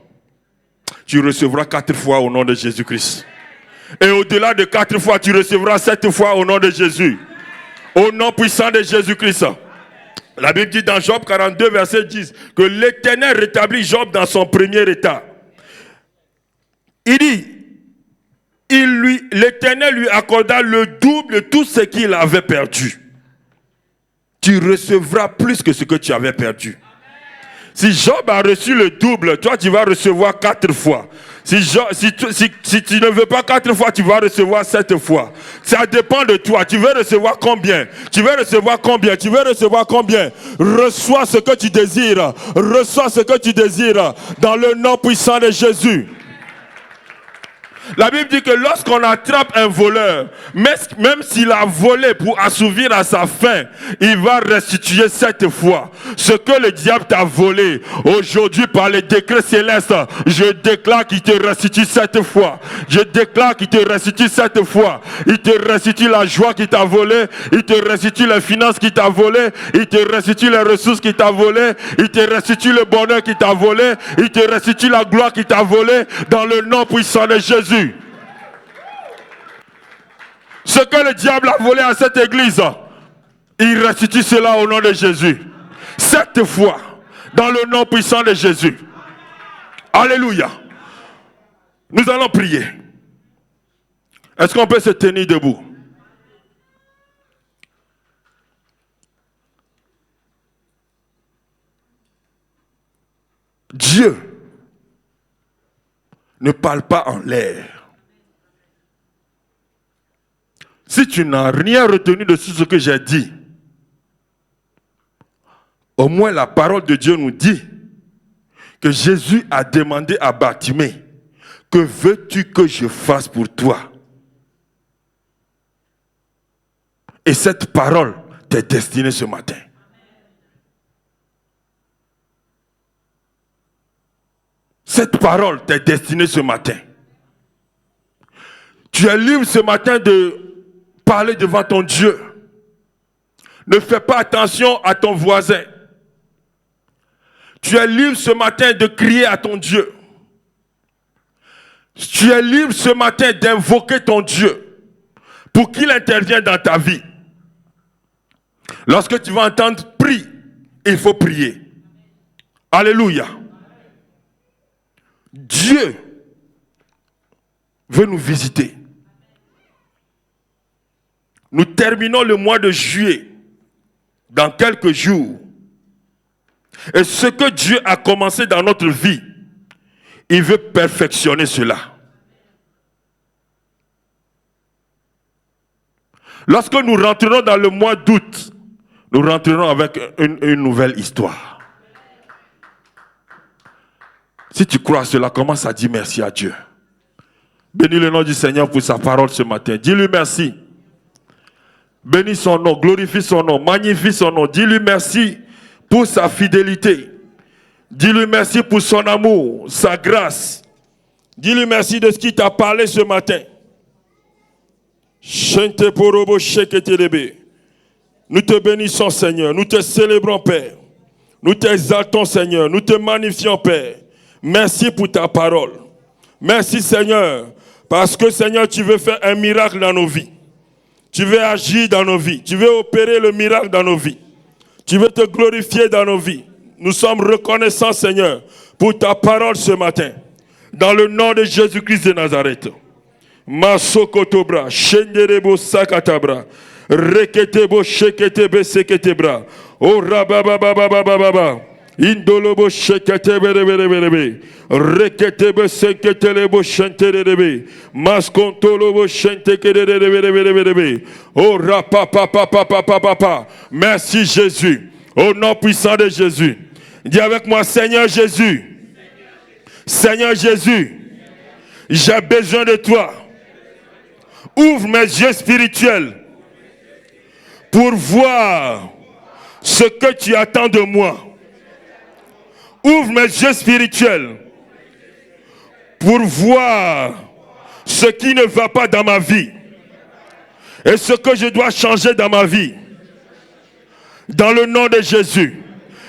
Speaker 1: Tu recevras 4 fois au nom de Jésus-Christ. Et au-delà de 4 fois, tu recevras 7 fois au nom de Jésus. Au nom puissant de Jésus-Christ. La Bible dit dans Job 42, verset 10, que l'Éternel rétablit Job dans son premier état. Il dit, l'Éternel lui accorda le double de tout ce qu'il avait perdu. Tu recevras plus que ce que tu avais perdu. Si Job a reçu le double, toi tu vas recevoir 4 fois. Si tu ne veux pas 4 fois, tu vas recevoir 7 fois. Ça dépend de toi. Tu veux recevoir combien? Tu veux recevoir combien? Tu veux recevoir combien? Reçois ce que tu désires. Reçois ce que tu désires dans le nom puissant de Jésus. La Bible dit que lorsqu'on attrape un voleur, même s'il a volé pour assouvir à sa faim, il va restituer 7 fois. Ce que le diable t'a volé, aujourd'hui par les décrets célestes, je déclare qu'il te restitue 7 fois. Je déclare qu'il te restitue 7 fois. Il te restitue la joie qu'il t'a volé, il te restitue les finances qu'il t'a volé, il te restitue les ressources qu'il t'a volé, il te restitue le bonheur qu'il t'a volé, il te restitue la gloire qu'il t'a volé, dans le nom puissant de Jésus. Ce que le diable a volé à cette église, il restitue cela au nom de Jésus. 7 fois, dans le nom puissant de Jésus. Alléluia. Nous allons prier. Est-ce qu'on peut se tenir debout? Dieu ne parle pas en l'air. Si tu n'as rien retenu de ce que j'ai dit, au moins la parole de Dieu nous dit que Jésus a demandé à Bartimée, que veux-tu que je fasse pour toi? Et cette parole t'est destinée ce matin. Cette parole t'est destinée ce matin. Tu es libre ce matin de parler devant ton Dieu. Ne fais pas attention à ton voisin. Tu es libre ce matin de crier à ton Dieu. Tu es libre ce matin d'invoquer ton Dieu pour qu'il intervienne dans ta vie. Lorsque tu vas entendre « prie », il faut prier. Alléluia. Dieu veut nous visiter. Nous terminons le mois de juillet dans quelques jours. Et ce que Dieu a commencé dans notre vie, il veut perfectionner cela. Lorsque nous rentrerons dans le mois d'août, nous rentrerons avec une nouvelle histoire. Si tu crois à cela, commence à dire merci à Dieu. Bénis le nom du Seigneur pour sa parole ce matin. Dis-lui merci. Bénis son nom, glorifie son nom, magnifie son nom. Dis-lui merci pour sa fidélité. Dis-lui merci pour son amour, sa grâce. Dis-lui merci de ce qu'il t'a parlé ce matin. Nous te bénissons, Seigneur. Nous te célébrons, Père. Nous t'exaltons, Seigneur. Nous te magnifions, Père. Merci pour ta parole. Merci, Seigneur. Parce que, Seigneur, tu veux faire un miracle dans nos vies. Tu veux agir dans nos vies. Tu veux opérer le miracle dans nos vies. Tu veux te glorifier dans nos vies. Nous sommes reconnaissants, Seigneur, pour ta parole ce matin. Dans le nom de Jésus-Christ de Nazareth. Masokotobra, Shenderebo Sakatabra, Reketebo Sheketebe Seketebra, O Rababababababa, Indolobo Sheketebe, Reketebe Seketelebo Shenterebe, Maskontolobo Shentekerebe, O Rapapapapapapapa. Merci Jésus, au nom puissant de Jésus. Dis avec moi, Seigneur Jésus, Seigneur Jésus, j'ai besoin de toi. Ouvre mes yeux spirituels pour voir ce que tu attends de moi. Ouvre mes yeux spirituels pour voir ce qui ne va pas dans ma vie et ce que je dois changer dans ma vie. Dans le nom de Jésus.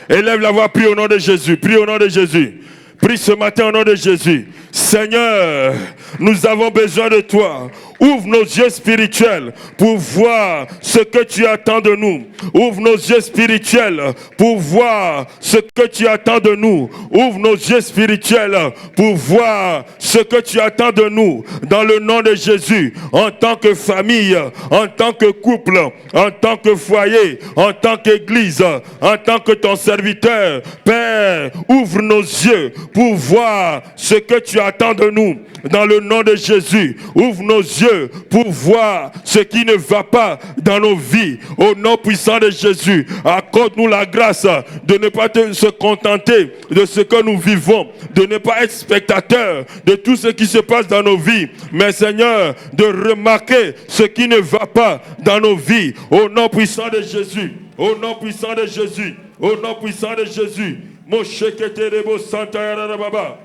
Speaker 1: Élève la voix, prie au nom de Jésus. Prie au nom de Jésus. Prie ce matin au nom de Jésus. Seigneur, nous avons besoin de toi. Ouvre nos yeux spirituels pour voir ce que tu attends de nous. Ouvre nos yeux spirituels pour voir ce que tu attends de nous. Ouvre nos yeux spirituels pour voir ce que tu attends de nous. Dans le nom de Jésus, en tant que famille, en tant que couple, en tant que foyer, en tant qu'église, en tant que ton serviteur, Père, ouvre nos yeux pour voir ce que tu attends de nous. dans le nom de Jésus. Ouvre nos yeux pour voir ce qui ne va pas dans nos vies. Au nom puissant de Jésus, accorde-nous la grâce de ne pas se contenter de ce que nous vivons, de ne pas être spectateurs de tout ce qui se passe dans nos vies, mais Seigneur, de remarquer ce qui ne va pas dans nos vies. Au nom puissant de Jésus, au nom puissant de Jésus, au nom puissant de Jésus. Mosheketerebo Santa Yarababa.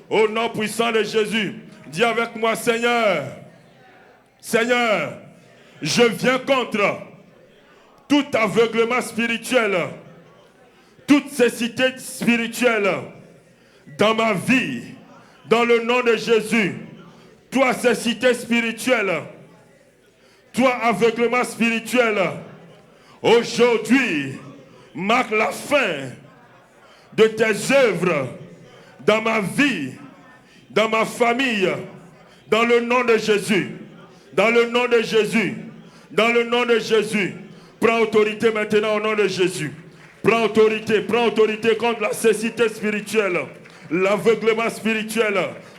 Speaker 1: Au nom puissant de Jésus, dis avec moi, Seigneur, Seigneur, je viens contre tout aveuglement spirituel, toute cécité spirituelle dans ma vie, dans le nom de Jésus. Toi, cécité spirituelle, toi, aveuglement spirituel, aujourd'hui, marque la fin de tes œuvres dans ma vie, dans ma famille, dans le nom de Jésus. Dans le nom de Jésus. Dans le nom de Jésus. Prends autorité maintenant au nom de Jésus. Prends autorité contre la cécité spirituelle, l'aveuglement spirituel,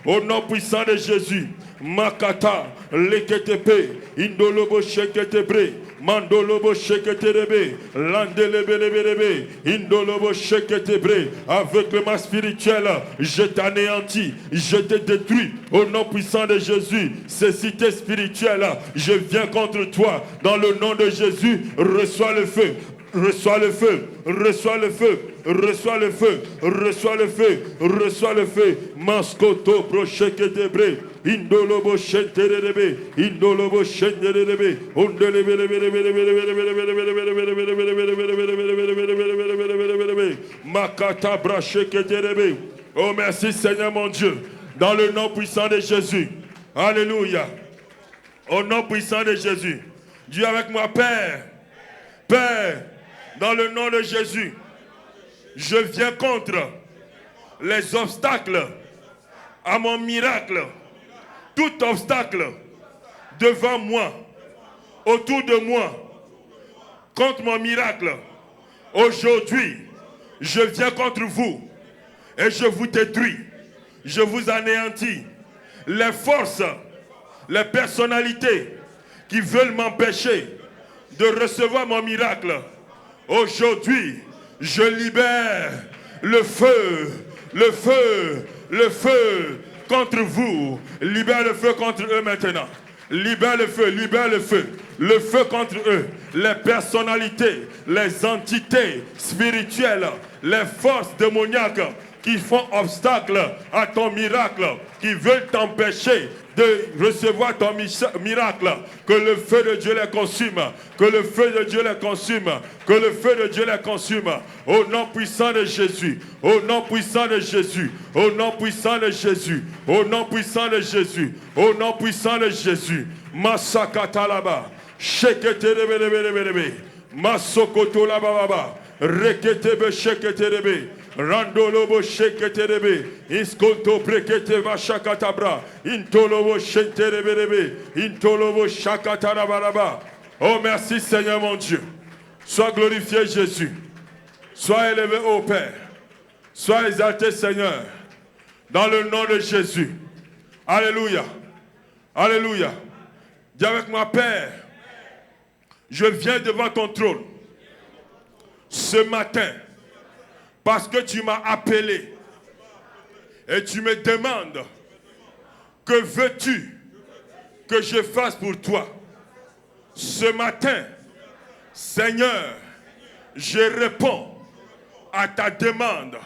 Speaker 1: au nom puissant de Jésus. Makata, leketepe, indolobo sheketebre, mandolobo sheketerebe, landelebelebelebe, indolobo sheketebre, aveuglement spirituel, je t'anéantis, je te détruis, au nom puissant de Jésus. Cécité spirituelle, je viens contre toi, dans le nom de Jésus, reçois le feu. Reçois le feu, reçois le feu, reçois le feu, reçois le feu, reçois le feu. Maskoto brocheketebre, indolobo shenterebe, indolobo shenterebe, makata bracheketerebe. Oh merci Seigneur mon Dieu, dans le nom puissant de Jésus. Alléluia. Au nom puissant de Jésus. Dis avec moi, Père, Père, dans le nom de Jésus, je viens contre les obstacles à mon miracle. Tout obstacle devant moi, autour de moi, contre mon miracle. Aujourd'hui, je viens contre vous et je vous détruis. Je vous anéantis. Les forces, les personnalités qui veulent m'empêcher de recevoir mon miracle. Aujourd'hui, je libère le feu, le feu, le feu contre vous. Libère le feu contre eux maintenant. Libère le feu contre eux. Les personnalités, les entités spirituelles, les forces démoniaques qui font obstacle à ton miracle, qui veulent t'empêcher de recevoir ton miracle, que le feu de Dieu les consume, que le feu de Dieu les consume, que le feu de Dieu les consume, au nom puissant de Jésus, au nom puissant de Jésus, au nom puissant de Jésus, au nom puissant de Jésus, au nom puissant de Jésus. Masakata là-bas, sheketerebelebelebe, masokoto là-bas, reketebe sheketerebe. Randolobo sheketerebe, iskonto brekete vashakatabra, intolobo sheketerebe, intolobo shakatarabaraba. Oh merci Seigneur mon Dieu. Sois glorifié Jésus. Sois élevé ô Père. Sois exalté Seigneur. Dans le nom de Jésus. Alléluia. Alléluia. Dis avec moi, Père, je viens devant ton trône ce matin. Parce que tu m'as appelé et tu me demandes, que veux-tu que je fasse pour toi? Ce matin, Seigneur, je réponds à ta demande.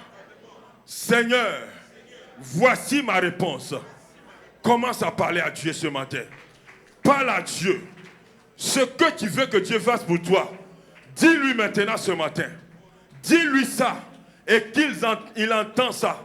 Speaker 1: Seigneur, voici ma réponse. Commence à parler à Dieu ce matin. Parle à Dieu. Ce que tu veux que Dieu fasse pour toi, dis-lui maintenant ce matin. Dis-lui ça. Et qu'il entend ça,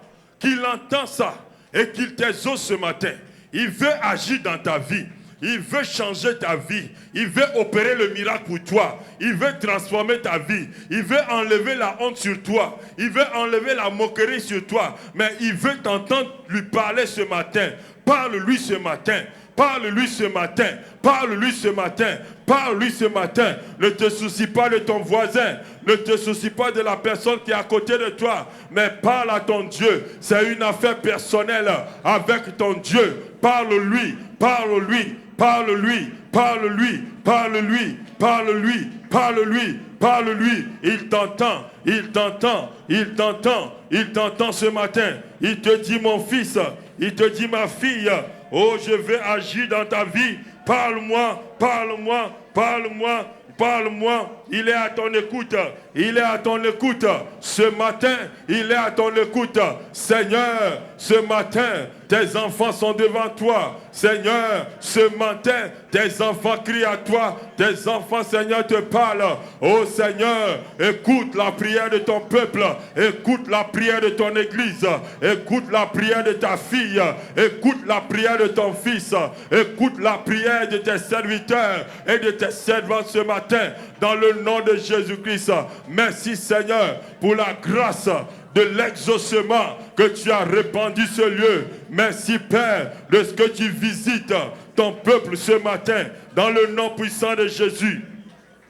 Speaker 1: et qu'il t'exauce ce matin. Il veut agir dans ta vie. Il veut changer ta vie. Il veut opérer le miracle pour toi. Il veut transformer ta vie. Il veut enlever la honte sur toi. Il veut enlever la moquerie sur toi. Mais il veut t'entendre lui parler ce matin. Parle-lui ce matin. Parle-lui ce matin. Parle-lui ce matin. Parle-lui ce matin. Ne te soucie pas de ton voisin. Ne te soucie pas de la personne qui est à côté de toi. Mais parle à ton Dieu. C'est une affaire personnelle avec ton Dieu. Parle-lui. Parle-lui. Parle-lui. Parle-lui. Parle-lui. Parle-lui. Parle-lui. Parle-lui. Il t'entend. Il t'entend. Il t'entend. Il t'entend ce matin. Il te dit, mon fils. Il te dit, ma fille. Oh, je vais agir dans ta vie. Parle-moi, parle-moi, parle-moi, parle-moi. Il est à ton écoute. Il est à ton écoute. Ce matin, il est à ton écoute. Seigneur, ce matin, tes enfants sont devant toi. Seigneur, ce matin, tes enfants crient à toi. Tes enfants, Seigneur, te parlent. Oh Seigneur, écoute la prière de ton peuple. Écoute la prière de ton église. Écoute la prière de ta fille. Écoute la prière de ton fils. Écoute la prière de tes serviteurs et de tes servantes ce matin. Dans le nom de Jésus-Christ. Merci Seigneur pour la grâce de l'exaucement que tu as répandu ce lieu. Merci Père de ce que tu visites ton peuple ce matin. Dans le nom puissant de Jésus.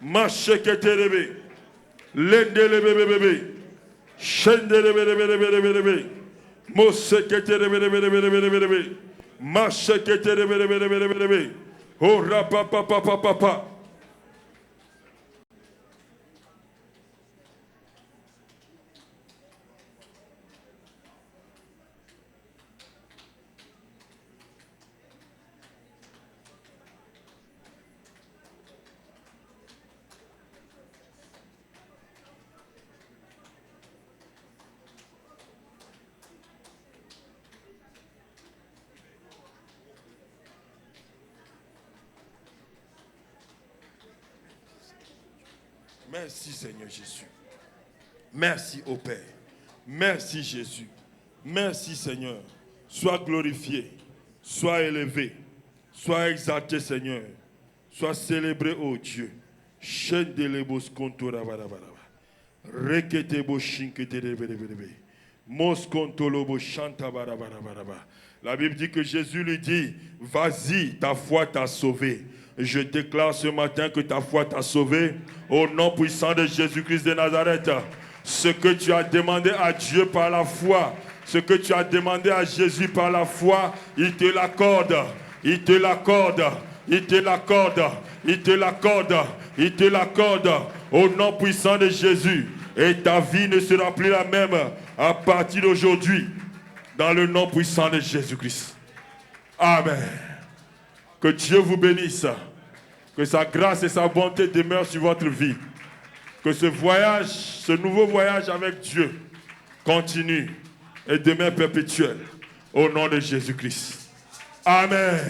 Speaker 1: Macheketerebe. Lendelebebebebe. Shendelebebebebebe. Moseketerebebebebebe. Macheketerebebebebebe. Oh rapapapapapa. Merci Seigneur Jésus. Merci au Père. Merci Jésus. Merci Seigneur. Sois glorifié. Sois élevé. Sois exalté Seigneur. Sois célébré ô Dieu. La Bible dit que Jésus lui dit, vas-y, ta foi t'a sauvé. Je déclare ce matin que ta foi t'a sauvé au nom puissant de Jésus-Christ de Nazareth. Ce que tu as demandé à Dieu par la foi, ce que tu as demandé à Jésus par la foi, il te l'accorde, il te l'accorde, il te l'accorde, il te l'accorde, il te l'accorde au nom puissant de Jésus. Et ta vie ne sera plus la même à partir d'aujourd'hui, dans le nom puissant de Jésus-Christ. Amen. Que Dieu vous bénisse. Que sa grâce et sa bonté demeurent sur votre vie. Que ce voyage, ce nouveau voyage avec Dieu continue et demeure perpétuel. Au nom de Jésus-Christ. Amen.